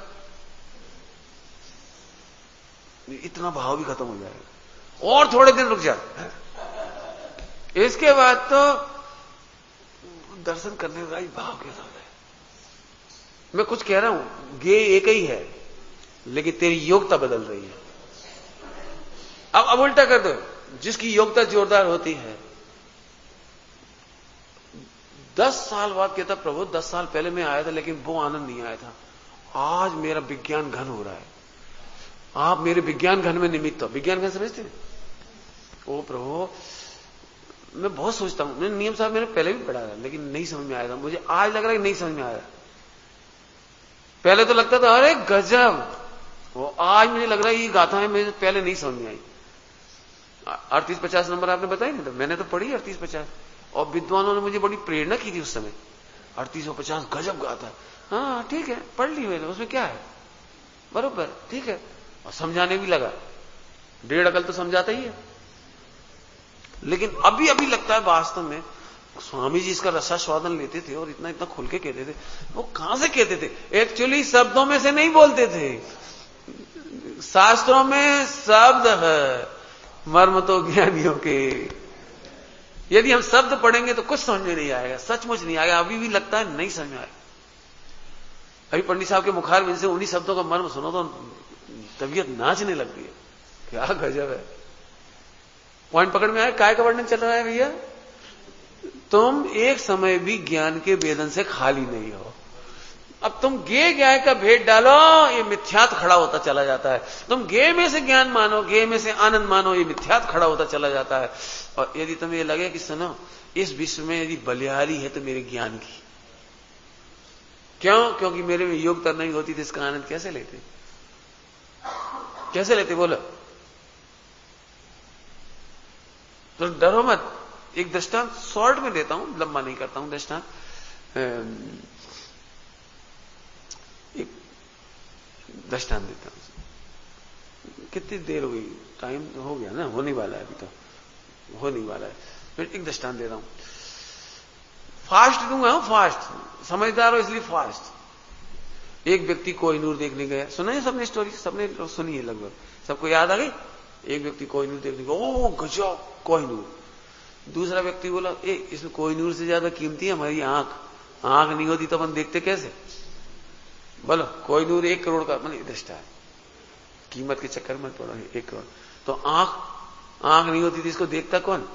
इतना भाव भी खत्म हो जाएगा, और थोड़े दिन रुक जा। इसके बाद तो दर्शन करने का भाव के साथ है। मैं कुछ कह रहा हूं, गे एक ही है, लेकिन तेरी योग्यता बदल रही है। अब उल्टा कर दो, जिसकी योग्यता जोरदार होती है, 10 साल बाद कहता प्रभु 10 साल पहले मैं आया था लेकिन वो आनंद नहीं आया था, आज मेरा विज्ञान घन हो रहा है, आप मेरे विज्ञान घन में निमित्त हो। विज्ञान घन समझते हैं? ओ प्रभु मैं बहुत सोचता हूं, मैंने नियम साहब मैंने पहले भी पढ़ा था लेकिन नहीं समझ में आया था, मुझे आज लग रहा है नहीं समझ में आया। पहले तो लगता था अरे गजब, वो आज मुझे लग रहा है ये गाथा है, मुझे पहले नहीं समझ में आई। 38-50 नंबर आपने बताया ना, तो मैंने तो पढ़ी 38-50, और विद्वानों ने मुझे बड़ी प्रेरणा की थी उस समय। 38-50 गजब गाथा, हाँ ठीक है पढ़ ली मैंने, उसमें क्या है, बरोबर ठीक है, और समझाने भी लगा, 1.5 अकल तो समझाता ही है। लेकिन अभी अभी लगता है वास्तव में स्वामी जी इसका रसास्वादन लेते थे और इतना इतना खुल के कहते थे। वो कहां से कहते थे? एक्चुअली शब्दों में से नहीं बोलते थे, शास्त्रों में शब्द है, मर्म तो ज्ञानियों के। यदि हम शब्द पढ़ेंगे तो कुछ समझ में नहीं आएगा, सचमुच नहीं आएगा। अभी भी लगता है नहीं समझ में आएगा। अभी पंडित साहब के मुखार में से उन्हीं शब्दों का मर्म सुनो तो तबीयत नाचने लगती है, क्या गजब है। पॉइंट पकड़ में आया, काय का वर्णन चल रहा है भैया? तुम एक समय भी ज्ञान के वेदन से खाली नहीं हो। अब तुम गे ज्ञान का भेद डालो, ये मिथ्यात खड़ा होता चला जाता है। तुम गे में से ज्ञान मानो, गे में से आनंद मानो, ये मिथ्यात खड़ा होता चला जाता है। और यदि तुम्हें लगे कि सुनो इस विश्व में यदि बलिहारी है तो मेरे ज्ञान की, क्यों? क्योंकि मेरे में योग्यता नहीं होती तो इसका आनंद कैसे लेते, कैसे लेते बोलो? तो डरो मत। एक दृष्टांत शॉर्ट में देता हूं, लंबा नहीं करता हूं दृष्टांत। एक दृष्टांत देता हूं। कितनी देर हो गई? टाइम तो हो गया ना, होने वाला है, अभी तो होने वाला है। फिर एक दृष्टांत दे रहा हूं, फास्ट दूंगा, फास्ट, समझदार हो इसलिए फास्ट। एक व्यक्ति कोहिनूर देखने गया, सुना है सबने स्टोरी, सबने सुनी है लगभग, सबको याद आ गई। एक व्यक्ति कोहिनूर देखने गया, ओ गजब कोहिनूर। दूसरा व्यक्ति बोला इसमें कोहिनूर से ज्यादा कीमती है हमारी आंख, आंख नहीं होती तो अपन देखते कैसे? बोलो कोहिनूर 1 करोड़ का मतलब दृष्टा है, कीमत के चक्कर में पड़ो 1 करोड़। तो आंख नहीं होती थी, इसको देखता कौन?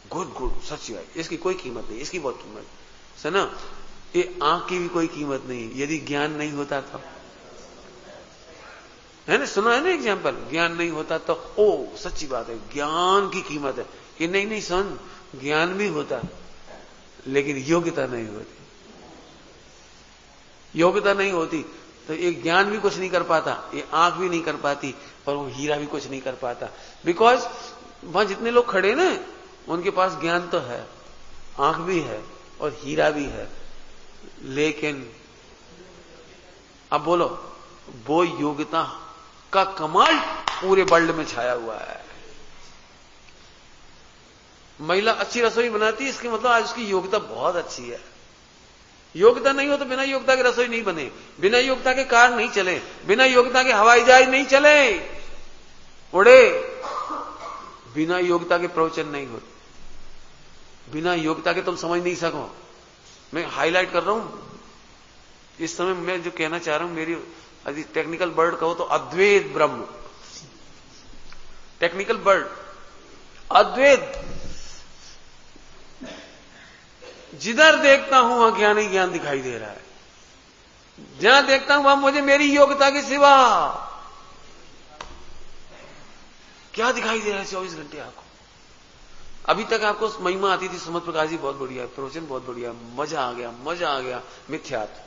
गुड गुड, सच्ची बात, इसकी कोई कीमत नहीं, इसकी बहुत कीमत। सुना, ये आंख की भी कोई कीमत नहीं यदि ज्ञान नहीं होता तो, है ना? सुना है ना एग्जाम्पल, ज्ञान नहीं होता तो ओ सच्ची बात है, ज्ञान की कीमत है कि नहीं। नहीं सुन, ज्ञान भी होता लेकिन योग्यता नहीं होती, योग्यता नहीं होती तो ये ज्ञान भी कुछ नहीं कर पाता, ये आंख भी नहीं कर पाती, और वो हीरा भी कुछ नहीं कर पाता। बिकॉज वहां जितने लोग खड़े ना उनके पास ज्ञान तो है, आंख भी है और हीरा भी है, लेकिन अब बोलो वो योग्यता का कमाल पूरे वर्ल्ड में छाया हुआ है। महिला अच्छी रसोई बनाती है, इसके मतलब आज उसकी योग्यता बहुत अच्छी है। योग्यता नहीं हो तो बिना योग्यता के रसोई नहीं बने, बिना योग्यता के कार नहीं चले, बिना योग्यता के हवाई जहाज नहीं चले, उड़े, बिना योग्यता के प्रवचन नहीं होते, बिना योग्यता के तुम समझ नहीं सको। मैं हाईलाइट कर रहा हूं इस समय, मैं जो कहना चाह रहा हूं, मेरी यदि टेक्निकल वर्ड कहो तो अद्वैत ब्रह्म, टेक्निकल वर्ड अद्वैत। जिधर देखता हूं वहां ज्ञान ही ज्ञान दिखाई दे रहा है, जहां देखता हूं वहां मुझे मेरी योग्यता के सिवा क्या दिखाई दे रहा है 24 घंटे आपको। अभी तक आपको महिमा आती थी, सुमत प्रकाश जी बहुत बढ़िया, प्रवचन बहुत बढ़िया, मजा आ गया, मजा आ गया, मिथ्यात।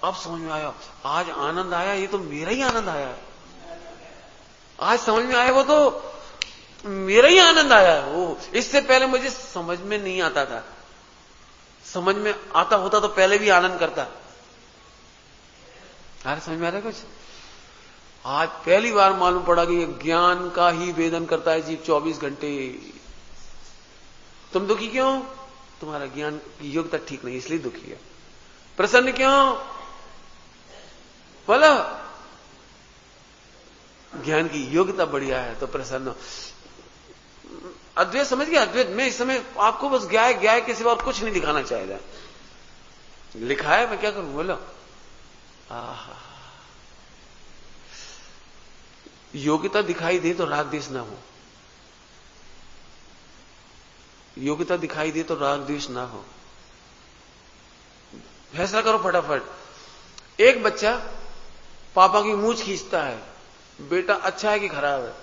अब समझ में आया, आज आनंद आया, ये तो मेरा ही आनंद आया है। आज समझ में आया, वो तो मेरा ही आनंद आया है। वो इससे पहले मुझे समझ में नहीं आता था, समझ में आता होता तो पहले भी आनंद करता। अरे समझ में आ रहा है कुछ? आज पहली बार मालूम पड़ा कि ज्ञान का ही वेदन करता है जीव 24 घंटे। तुम दुखी क्यों? तुम्हारा ज्ञान की योग्यता ठीक नहीं, इसलिए दुखी है। प्रसन्न क्यों? बोलो, ज्ञान की योग्यता बढ़िया है तो प्रसन्न हो। अद्वैत समझ गया? अद्वैत में इस समय आपको बस ज्ञाय के सिवा और कुछ नहीं दिखाना चाहेगा। लिखा है, मैं क्या करूं, बोलो। आहा, योग्यता दिखाई दे तो राग द्वेष ना हो, योग्यता दिखाई दे तो राग द्वेष ना हो। फैसला करो फटाफट। एक बच्चा पापा की मूंछ खींचता है, बेटा अच्छा है कि खराब है?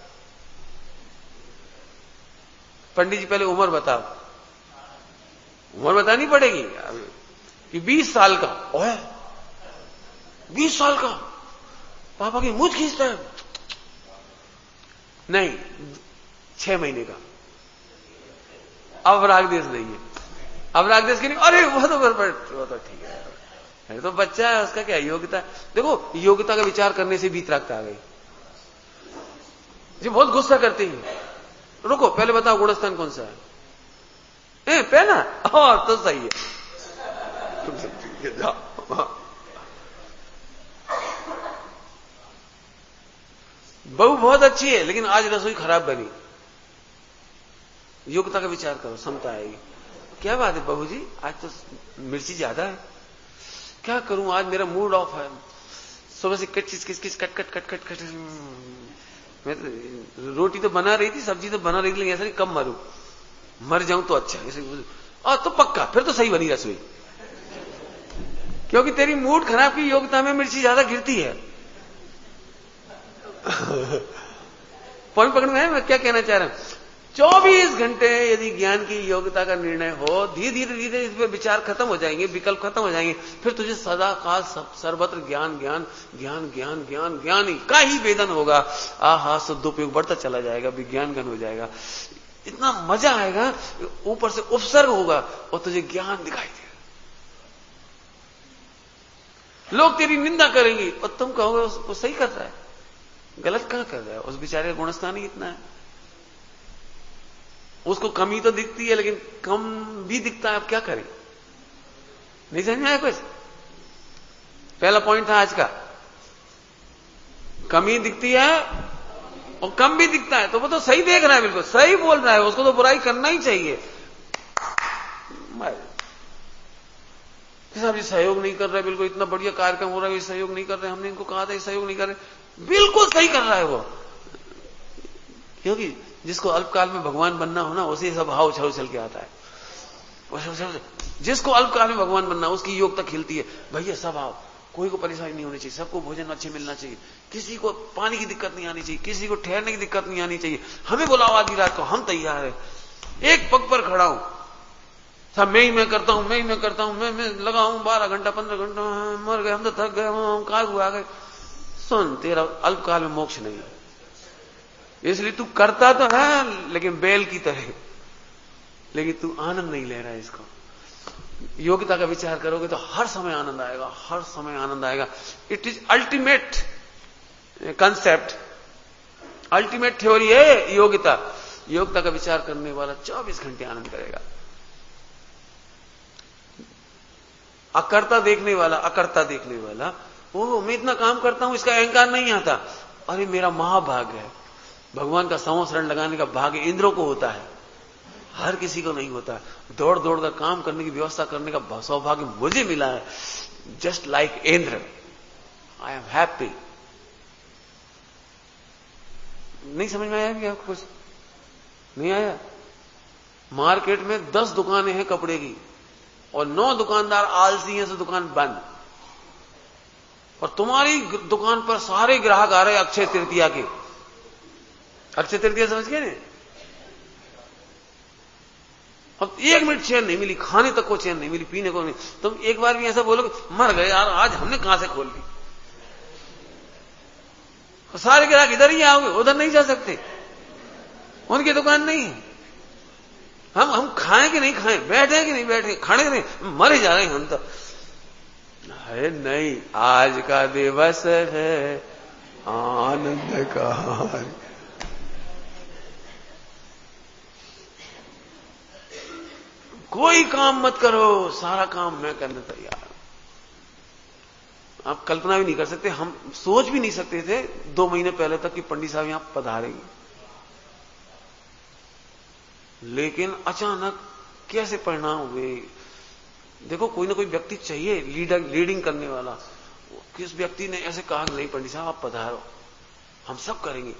पंडित जी पहले उम्र बताओ। उम्र बतानी पड़ेगी कि 20 साल का। ओए 20 साल का पापा की मूंछ खींचता है? नहीं, 6 महीने का। अब राग द्वेष नहीं है, अब राग द्वेष की नहीं। अरे वो तो ठीक है, तो बच्चा है, उसका क्या योग्यता। देखो, योग्यता का विचार करने से वीतरागता आ गई जी। बहुत गुस्सा करते हैं। रुको, पहले बताओ गुणस्थान कौन सा है? पहला? और तो सही है, तुम सब ठीक है, जाओ। बहू बहुत अच्छी है लेकिन आज रसोई खराब बनी। योग्यता का विचार करो, समता आएगी। क्या बात है बहू जी, आज तो मिर्ची ज्यादा है, क्या करूं, आज मेरा मूड ऑफ है, सुबह से किच कट कट। मैं तो रोटी तो बना रही थी, सब्जी तो बना रही थी, लेकिन ऐसा नहीं कब मरूं, मर जाऊं तो अच्छा। ऐसे तो पक्का फिर तो सही बनी रसोई, क्योंकि तेरी मूड खराब की योग्यता में मिर्ची ज्यादा गिरती है। पॉइंट पकड़ में है मैं क्या कहना चाह रहा हूं? 24 घंटे यदि ज्ञान की योग्यता का निर्णय हो, धीरे धीरे इस पर विचार खत्म हो जाएंगे, विकल्प खत्म हो जाएंगे, फिर तुझे सदा काल सर्वत्र ज्ञान ज्ञान ज्ञान ज्ञान ज्ञान ज्ञान ही का ही वेदन होगा। आहा, सदुपयोग बढ़ता चला जाएगा, विज्ञान घन हो जाएगा, इतना मजा आएगा, ऊपर से उपसर्ग होगा और तुझे ज्ञान दिखाई देगा। लोग तेरी निंदा करेंगे और तुम कहोगे उसको सही कर रहा है, गलत कहां कर रहा है, उस बेचारे का गुणस्थान ही इतना है। उसको कमी तो दिखती है लेकिन कम भी दिखता है, अब क्या करें? नहीं समझ में आया कुछ? पहला पॉइंट था आज का, कमी दिखती है और कम भी दिखता है, तो वो तो सही देख रहा है, बिल्कुल सही बोल रहा है, उसको तो बुराई करना ही चाहिए। साहब जी सहयोग नहीं कर रहे, बिल्कुल इतना बढ़िया कार्यक्रम हो रहा है, सहयोग नहीं कर रहे, हमने इनको कहा था सहयोग नहीं कर रहे, बिल्कुल सही कर रहा है वो। क्योंकि जिसको अल्पकाल में भगवान बनना हो ना, उसे सब भाव उछल के आता है। जिसको अल्पकाल में भगवान बनना, उसकी योग्यता खिलती है। भैया सब आओ, कोई को परेशानी नहीं होनी चाहिए, सबको भोजन अच्छे मिलना चाहिए, किसी को पानी की दिक्कत नहीं आनी चाहिए, किसी को ठहरने की दिक्कत नहीं आनी चाहिए, हमें बुलाओ आधी रात को, हम तैयार है, एक पग पर खड़ा हूं, सब मैं करता हूं, मैं करता हूं, मैं लगाऊं 12 घंटा 15 घंटा, मर गए हम, तो थक गए, हम काय हुआ गए। सुन, तेरा अल्पकाल में मोक्ष नहीं है, इसलिए तू करता तो है लेकिन बैल की तरह, लेकिन तू आनंद नहीं ले रहा है इसको। योग्यता का विचार करोगे तो हर समय आनंद आएगा, हर समय आनंद आएगा। It is ultimate concept, ultimate theory है योग्यता। योग्यता का विचार करने वाला 24 घंटे आनंद करेगा। अकर्ता देखने वाला, ओह मैं इतना काम करता हूं, इसका अहंकार नहीं आता, अरे मेरा महाभाग्य है, भगवान का संवत्सरण लगाने का भाग्य इंद्रों को होता है, हर किसी को नहीं होता। दौड़ दौड़ कर काम करने की व्यवस्था करने का सौभाग्य मुझे मिला है, just like Indra, I am happy. नहीं समझ में आया क्या? कुछ नहीं आया? मार्केट में 10 दुकानें हैं कपड़े की और 9 दुकानदार आलसी हैं, तो दुकान बंद, और तुम्हारी दुकान पर सारे ग्राहक आ रहे अक्षय तृतीया के। अक्षय तृतीया समझ गए ना? अब 1 मिनट चैन नहीं मिली, खाने तक को चैन नहीं मिली, पीने को नहीं। तुम एक बार भी ऐसा बोलोगे मर गए यार, आज हमने कहां से खोल ली, सारे ग्राहक इधर ही आओगे, उधर नहीं जा सकते, उनकी दुकान नहीं है। हम खाएं कि नहीं खाएं, बैठे कि नहीं बैठे, खाने कि नहीं, मरे जा रहे हैं हम तो। है नहीं, आज का दिवस है आनंद का। कोई काम मत करो, सारा काम मैं करने तैयार आप कल्पना भी नहीं कर सकते, हम सोच भी नहीं सकते थे 2 महीने पहले तक कि पंडित साहब यहां पधारेंगे। लेकिन अचानक कैसे परिणाम हुए। देखो कोई ना कोई व्यक्ति चाहिए लीडिंग करने वाला। किस व्यक्ति ने ऐसे कहा कि नहीं पंडित साहब आप पधारो, हम सब करेंगे।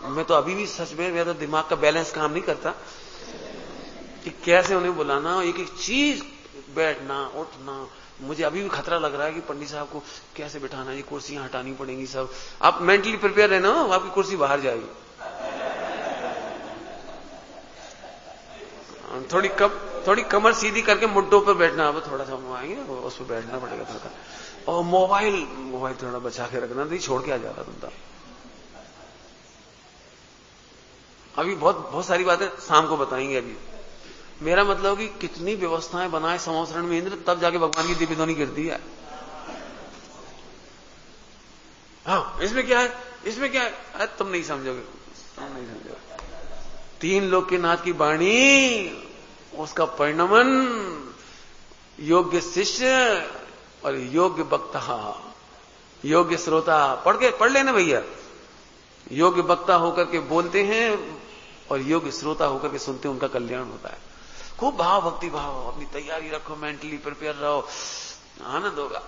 मैं तो अभी भी सच में मेरा तो दिमाग का बैलेंस काम नहीं करता कि कैसे उन्हें बुलाना, एक एक चीज, बैठना उठना। मुझे अभी भी खतरा लग रहा है कि पंडित साहब को कैसे बिठाना, ये कुर्सियां हटानी पड़ेंगी सब। आप मेंटली प्रिपेयर रहना, आपकी कुर्सी बाहर जाएगी। थोड़ी कमर सीधी करके मुड्डों पर बैठना। अब थोड़ा सा हम आएंगे उस पर बैठना पड़ेगा थोड़ा। और मोबाइल थोड़ा बचा के रखना, नहीं छोड़ के आ जाता तुम। अभी बहुत सारी बातें शाम को बताएंगे। अभी मेरा मतलब कि कितनी व्यवस्थाएं बनाए संवत्सरण में इंद्र, तब जाके भगवान की दिव्य ध्वनि गिरती है। हाँ इसमें क्या है, इसमें क्या है, तुम नहीं समझोगे, तुम नहीं समझोगे। 3 लोक के नाथ की वाणी, उसका परिणमन, योग्य शिष्य और योग्य वक्ता, योग्य श्रोता। पढ़ लेना भैया। योग्य वक्ता होकर के बोलते हैं और योग्य श्रोता होकर के सुनते हैं, उनका कल्याण होता है। खूब भाव भक्ति भाव, अपनी तैयारी रखो, मेंटली प्रिपेयर रहो, आनंद होगा।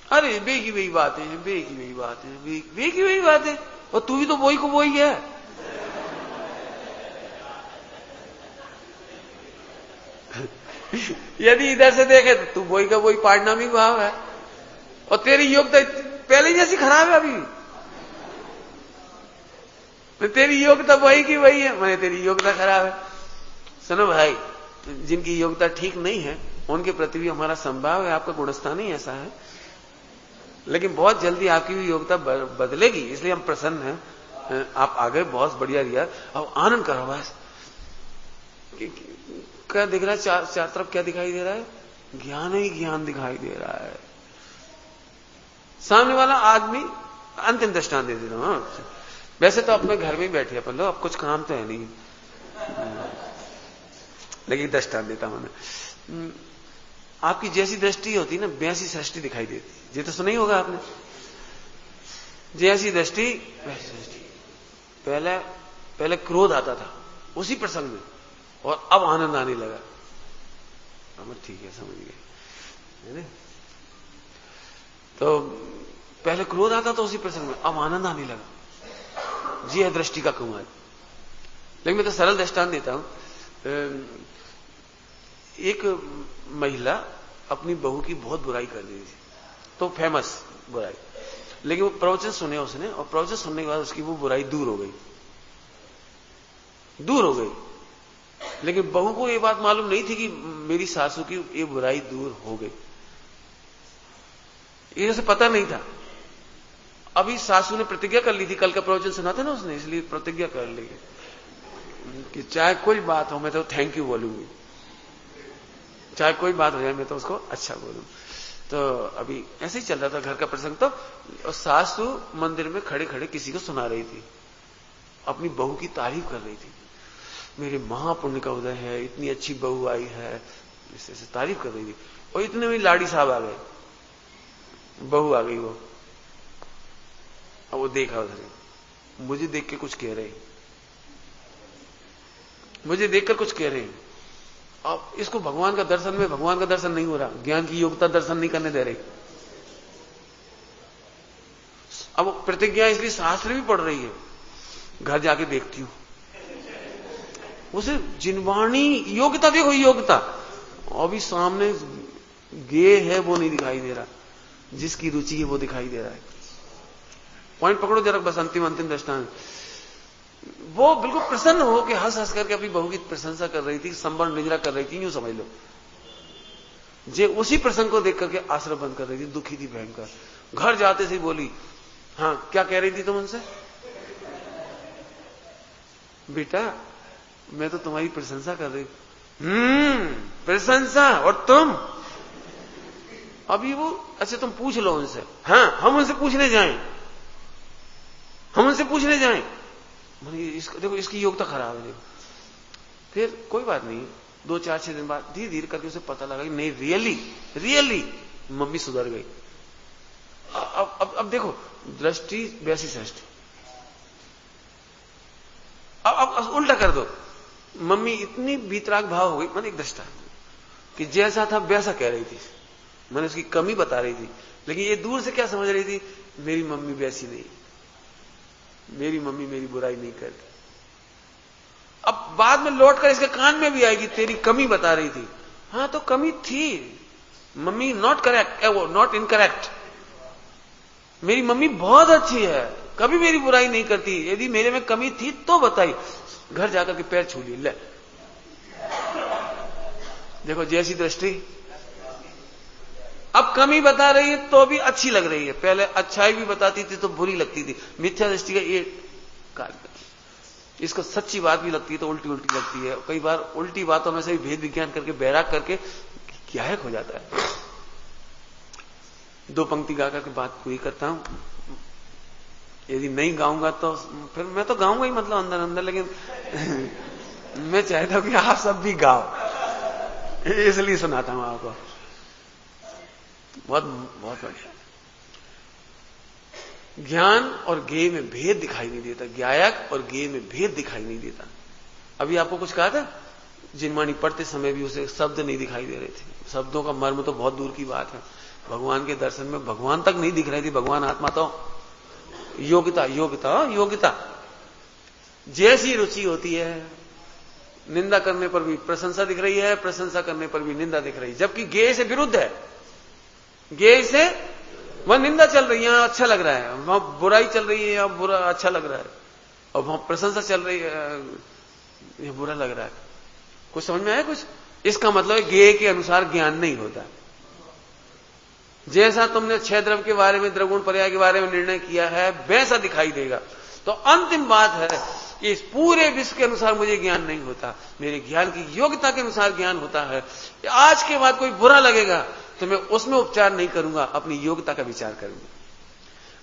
अरे बे की वही बात है, बे की वही बात है, बे की वही बात है। और तू भी तो वही को वही है। यदि इधर से देखे तो तू वही का वही पारिणामिक भाव है, और तेरी योग्यता पहले जैसी खराब है। अभी तेरी योग्यता वही की वही है, मैंने तेरी योग्यता खराब है। सुनो भाई, जिनकी योग्यता ठीक नहीं है उनके प्रति भी हमारा संभाव है, आपका गुणस्थान ही ऐसा है। लेकिन बहुत जल्दी आपकी भी योग्यता बदलेगी, इसलिए हम प्रसन्न हैं। आप आगे बहुत बढ़िया रिया, अब आनंद करो बस। क्या दिख रहा है चार तरफ, क्या दिखाई दे रहा है? ज्ञान ही ज्ञान दिखाई दे रहा है। सामने वाला आदमी, अंतिम दृष्टांत दे देता हूं। वैसे तो अपने घर में ही बैठे अपन लोग, अब कुछ काम तो है नहीं, लेकिन दृष्टांत देता हूं मैं। आपकी जैसी दृष्टि होती ना, वैसी सृष्टि दिखाई देती। ये तो सुना ही होगा आपने, जैसी दृष्टि वैसी सृष्टि। पहले क्रोध आता था उसी प्रसंग में, और अब आनंद आने लगा। हम ठीक है, समझ गए है ना। तो पहले क्रोध आता था उसी प्रसंग में, अब आनंद आने लगा। जी है दृष्टि का कमाल। लेकिन मैं तो सरल दृष्टांत देता हूं। एक महिला अपनी बहू की बहुत बुराई कर दी थी, तो फेमस बुराई। लेकिन वो प्रवचन सुने उसने, और प्रवचन सुनने के बाद उसकी वो बुराई दूर हो गई। लेकिन बहू को ये बात मालूम नहीं थी कि मेरी सासू की ये बुराई दूर हो गई, ये उसे पता नहीं था। अभी सासू ने प्रतिज्ञा कर ली थी, कल का प्रवचन सुना था ना उसने, इसलिए प्रतिज्ञा कर ली कि चाहे कोई बात हो मैं तो थैंक यू बोलूंगी, चाहे कोई बात हो जाए मैं तो उसको अच्छा बोलूं। तो अभी ऐसे ही चल रहा था घर का प्रसंग। तो सासू मंदिर में खड़े खड़े किसी को सुना रही थी, अपनी बहू की तारीफ कर रही थी। मेरे महापुण्य का उदय है, इतनी अच्छी बहू आई है, इससे तारीफ कर रही थी। और इतने में लाड़ी साहब आ गए, बहू आ गई वो। अब वो देखा उधर, मुझे देख के कुछ कह रहे, मुझे देखकर कुछ कह रहे हैं। अब इसको भगवान का दर्शन में, भगवान का दर्शन नहीं हो रहा, ज्ञान की योग्यता दर्शन नहीं करने दे रही। अब प्रतिज्ञा इसलिए शास्त्र भी पढ़ रही है, घर जाके देखती हूं उसे जिनवाणी योग्यता, देखो योग्यता। अभी सामने गे है वो नहीं दिखाई दे रहा, जिसकी रुचि है वो दिखाई दे रहा है। पॉइंट पकड़ो जरा, बस अंतिम दृष्टांत। वो बिल्कुल प्रसन्न हो कि हंस हंस करके अपनी बहू की प्रशंसा कर रही थी, संबंध निजरा कर रही थी, यूं समझ लो। जे उसी प्रसंग को देख करके आश्रम बंद कर रही थी, दुखी थी भयंकर। घर जाते से बोली, हाँ क्या कह रही थी तुम उनसे? बेटा मैं तो तुम्हारी प्रशंसा कर रही। प्रशंसा? और तुम? अभी वो, अच्छा तुम पूछ लो उनसे। हाँ हम उनसे पूछने जाएं, हम उनसे पूछने जाएं। देखो इसकी योग्यता खराब है। देखो फिर कोई बात नहीं, 2 4 6 दिन बाद धीरे धीरे करके उसे पता लगा कि नहीं रियली मम्मी सुधर गई। अब देखो, दृष्टि वैसी सृष्टि। अब उल्टा कर दो, मम्मी इतनी बीतराग भाव हो गई, मैंने एक दृष्टा कि जैसा था वैसा कह रही थी, मैंने उसकी कमी बता रही थी, लेकिन ये दूर से क्या समझ रही थी, मेरी मम्मी वैसी नहीं, मेरी मम्मी मेरी बुराई नहीं करती। अब बाद में लौटकर इसके कान में भी आएगी, तेरी कमी बता रही थी। हाँ तो कमी थी, मम्मी नॉट करेक्ट, वो नॉट इनकरेक्ट, मेरी मम्मी बहुत अच्छी है, कभी मेरी बुराई नहीं करती, यदि मेरे में कमी थी तो बताई। घर जाकर के पैर छू लिए, ले देखो जैसी दृष्टि। अब कमी बता रही है तो भी अच्छी लग रही है, पहले अच्छाई भी बताती थी तो बुरी लगती थी। मिथ्या दृष्टि का ये कार्य, इसको सच्ची बात भी लगती है तो उल्टी उल्टी लगती है। कई बार उल्टी बातों में से भी भेद विज्ञान करके बैराग करके गायक हो जाता है। दो पंक्ति गा करके बात पूरी करता हूं, यदि नहीं गाऊंगा तो फिर मैं तो गाऊंगा ही, मतलब अंदर अंदर, लेकिन मैं चाहता हूं कि आप सब भी गाओ, इसलिए सुनाता हूं आपको। बहुत बहुत बढ़िया। ज्ञान और ज्ञेय में भेद दिखाई नहीं देता, ज्ञायक और ज्ञेय में भेद दिखाई नहीं देता। अभी आपको कुछ कहा था, जिनवाणी पढ़ते समय भी उसे शब्द नहीं दिखाई दे रहे थे, शब्दों का मर्म तो बहुत दूर की बात है। भगवान के दर्शन में भगवान तक नहीं दिख रही थी, भगवान आत्मा तो योग्यता योग्यता योग्यता। जैसी रुचि होती है, निंदा करने पर भी प्रशंसा दिख रही है, प्रशंसा करने पर भी निंदा दिख रही है, जबकि ज्ञेय से विरुद्ध है। ज्ञेय से वह निंदा चल रही है, यहां अच्छा लग रहा है, वहां बुराई चल रही है, यहां बुरा अच्छा लग रहा है, और वहां प्रशंसा चल रही है, यहां बुरा लग रहा है। कुछ समझ में आया कुछ? इसका मतलब है ज्ञेय के अनुसार ज्ञान नहीं होता। जैसा तुमने छह द्रव्य के बारे में, द्रवगुण पर्याय के बारे में निर्णय किया है, वैसा दिखाई देगा। तो अंतिम बात है कि इस पूरे विश्व के अनुसार मुझे ज्ञान नहीं होता, मेरे ज्ञान की योग्यता के अनुसार ज्ञान होता है। आज के बाद कोई बुरा लगेगा तो मैं उसमें उपचार नहीं करूंगा, अपनी योग्यता का विचार करूंगा।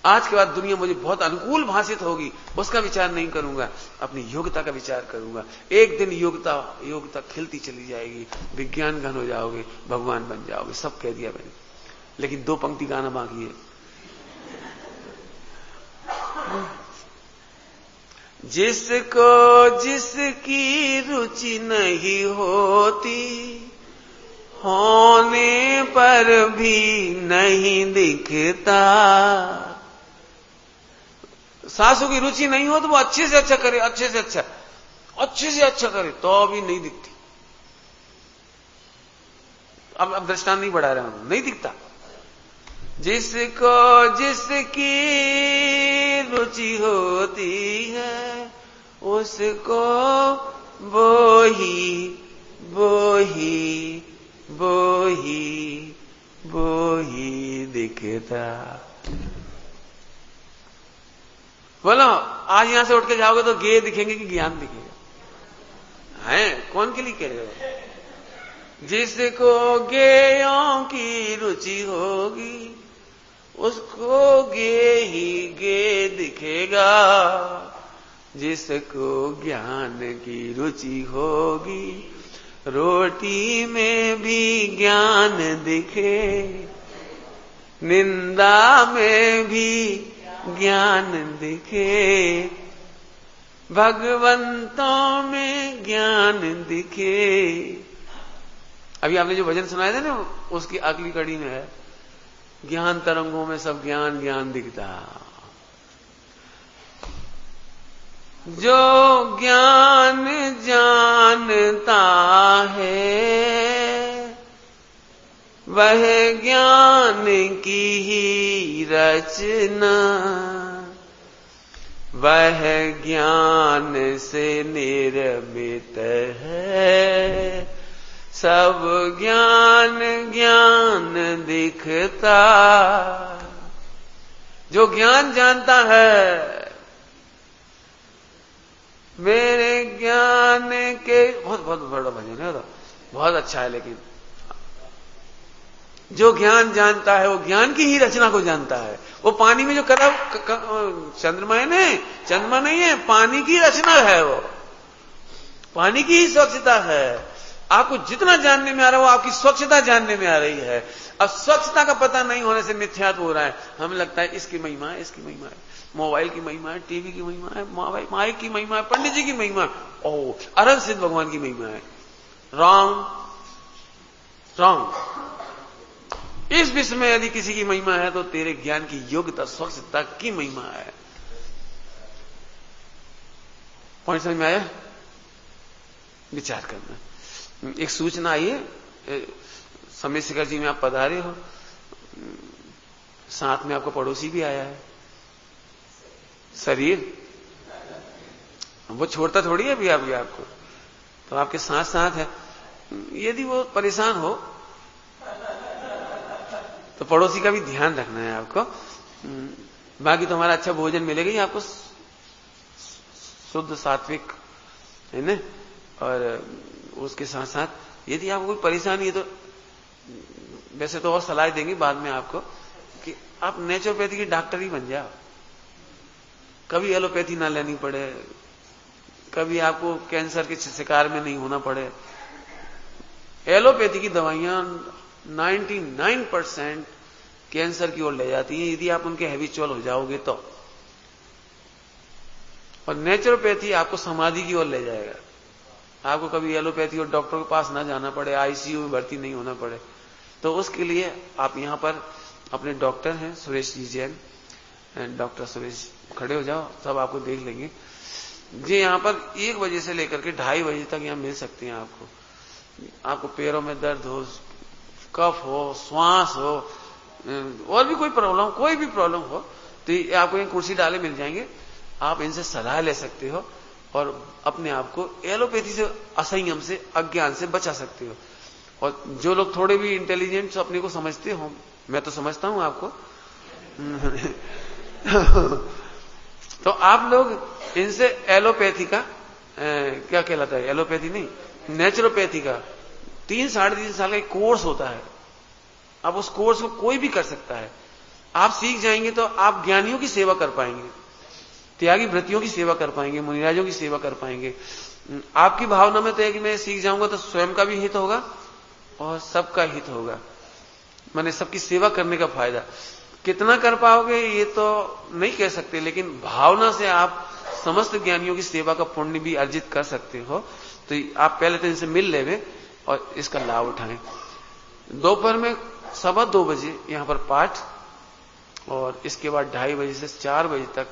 आज के बाद दुनिया मुझे बहुत अनुकूल भाषित होगी, उसका विचार नहीं करूंगा, अपनी योग्यता का विचार करूंगा। एक दिन योग्यता खिलती चली जाएगी, विज्ञान घन हो जाओगे, भगवान बन जाओगे। सब कह दिया मैंने, लेकिन दो पंक्ति गाना बाकी है। जिसको जिसकी रुचि नहीं होती, होने पर भी नहीं दिखता। सासू की रुचि नहीं हो तो वो अच्छे से अच्छा करे, अच्छे से अच्छा करे, तो भी नहीं दिखती। अब दृष्टांत नहीं बढ़ा रहा हूं, नहीं दिखता। जिसको जिसकी रुचि होती है, उसको वो ही दिखता। बोलो, आज यहां से उठ के जाओगे तो ज्ञेय दिखेंगे कि ज्ञान दिखेगा? है कौन के लिए कह रहे हो? जिसको ज्ञेयों की रुचि होगी, उसको ज्ञेय ही ज्ञेय दिखेगा। जिसको ज्ञान की रुचि होगी, रोटी में भी ज्ञान दिखे, निंदा में भी ज्ञान दिखे, भगवंतों में ज्ञान दिखे। अभी आपने जो भजन सुनाए थे ना, उसकी अगली कड़ी में है, ज्ञान तरंगों में सब ज्ञान ज्ञान दिखता। जो ज्ञान जानता है, वह ज्ञान की ही रचना, वह ज्ञान से निर्मित है। सब ज्ञान ज्ञान दिखता। जो ज्ञान जानता है, मेरे ज्ञान के बहुत बहुत बड़ा भजन है, बहुत अच्छा है। लेकिन जो ज्ञान जानता है, वो ज्ञान की ही रचना को जानता है। वो पानी में जो कला, चंद्रमा है नहीं, चंद्रमा नहीं है, पानी की रचना है, वो पानी की ही स्वच्छता है। आपको जितना जानने में आ रहा है वो आपकी स्वच्छता जानने में आ रही है। अब स्वच्छता का पता नहीं होने से मिथ्यात्व हो रहा है। हमें लगता है इसकी महिमा है, इसकी महिमा है, मोबाइल की महिमा है, टीवी की महिमा है, माइक की महिमा है, पंडित जी की महिमा है, ओ अरहत सिद्ध भगवान की महिमा है। Wrong wrong. इस विश्व में यदि किसी की महिमा है तो तेरे ज्ञान की योग्यता, स्वच्छता की महिमा है। पॉइंट समझ में आया? विचार करना। एक सूचना आई है, समय शिखर जी में आप पधारे हो, साथ में आपका पड़ोसी भी आया है। शरीर वो छोड़ता थोड़ी है अभी आपको, तो आपके साथ साथ है। यदि वो परेशान हो तो पड़ोसी का भी ध्यान रखना है आपको। बाकी तो हमारा अच्छा भोजन मिलेगा ही आपको, शुद्ध सात्विक है ना। और उसके साथ साथ यदि आपको कोई परेशानी है तो वैसे तो और सलाह देंगे बाद में आपको कि आप नेचुरोपैथी के डॉक्टर ही बन जाओ। कभी एलोपैथी ना लेनी पड़े, कभी आपको कैंसर के शिकार में नहीं होना पड़े। एलोपैथी की दवाइयां 99% कैंसर की ओर ले जाती हैं यदि आप उनके हैबिचुअल हो जाओगे तो। और नेचुरोपैथी आपको समाधि की ओर ले जाएगा। आपको कभी एलोपैथी और डॉक्टर के पास ना जाना पड़े, आईसीयू में भर्ती नहीं होना पड़े। तो उसके लिए आप यहां पर अपने डॉक्टर हैं सुरेश जी जैन, डॉक्टर सुरेश, खड़े हो जाओ, सब आपको देख लेंगे जी। यहां पर 1 बजे से लेकर के 2:30 बजे तक यहां मिल सकते हैं आपको। आपको पैरों में दर्द हो, कफ हो, श्वास हो, और भी कोई प्रॉब्लम, कोई भी प्रॉब्लम हो तो आपको एक कुर्सी डाले मिल जाएंगे। आप इनसे सलाह ले सकते हो और अपने आप को एलोपैथी से, असंयम से, अज्ञान से बचा सकते हो। और जो लोग थोड़े भी इंटेलिजेंट अपने को समझते हो, मैं तो समझता हूं आपको तो आप लोग इनसे एलोपैथी का क्या कहलाता है, एलोपैथी नहीं, नेचुरोपैथी का 3-3.5 साल का एक कोर्स होता है। अब उस कोर्स को कोई भी कर सकता है। आप सीख जाएंगे तो आप ज्ञानियों की सेवा कर पाएंगे, त्यागी वृत्तियों की सेवा कर पाएंगे, मुनिराजों की सेवा कर पाएंगे। आपकी भावना में तो है कि मैं सीख जाऊंगा तो स्वयं का भी हित होगा और सबका हित होगा, माने सबकी सेवा करने का फायदा। कितना कर पाओगे ये तो नहीं कह सकते, लेकिन भावना से आप समस्त ज्ञानियों की सेवा का पुण्य भी अर्जित कर सकते हो। तो आप पहले तो इनसे मिल लेवे और इसका लाभ उठाएं। दोपहर में 2:15 बजे यहां पर पाठ, और इसके बाद 2:30 बजे से 4 बजे तक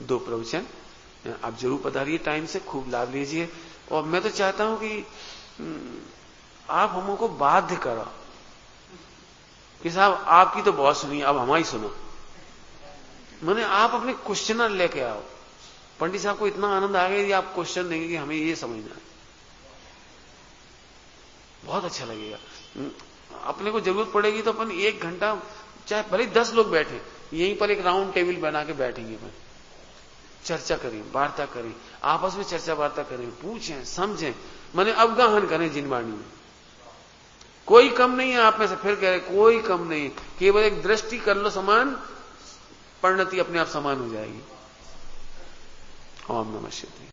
2 प्रवचन। आप जरूर पधारिए, टाइम से खूब लाभ लीजिए। और मैं तो चाहता हूं कि आप हमको बाध्य करो कि साहब आपकी तो बहुत सुनी, अब हमारी सुनो। मैंने आप अपने क्वेश्चनर लेके आओ। पंडित साहब को इतना आनंद आ गया कि आप क्वेश्चन देंगे कि हमें ये समझना है, बहुत अच्छा लगेगा। अपने को जरूरत पड़ेगी तो अपन 1 घंटा, चाहे भले 10 लोग बैठे, यहीं पर एक राउंड टेबल बना के बैठेंगे, अपन चर्चा करें, वार्ता करें, आपस में चर्चा वार्ता करें, पूछें, समझें, माने अवगाहन करें जिनवाणी में। कोई कम नहीं है आप में से, फिर कह रहे कोई कम नहीं, केवल एक दृष्टि कर लो समान, परिणति अपने आप समान हो जाएगी। ओम नमः शिवाय।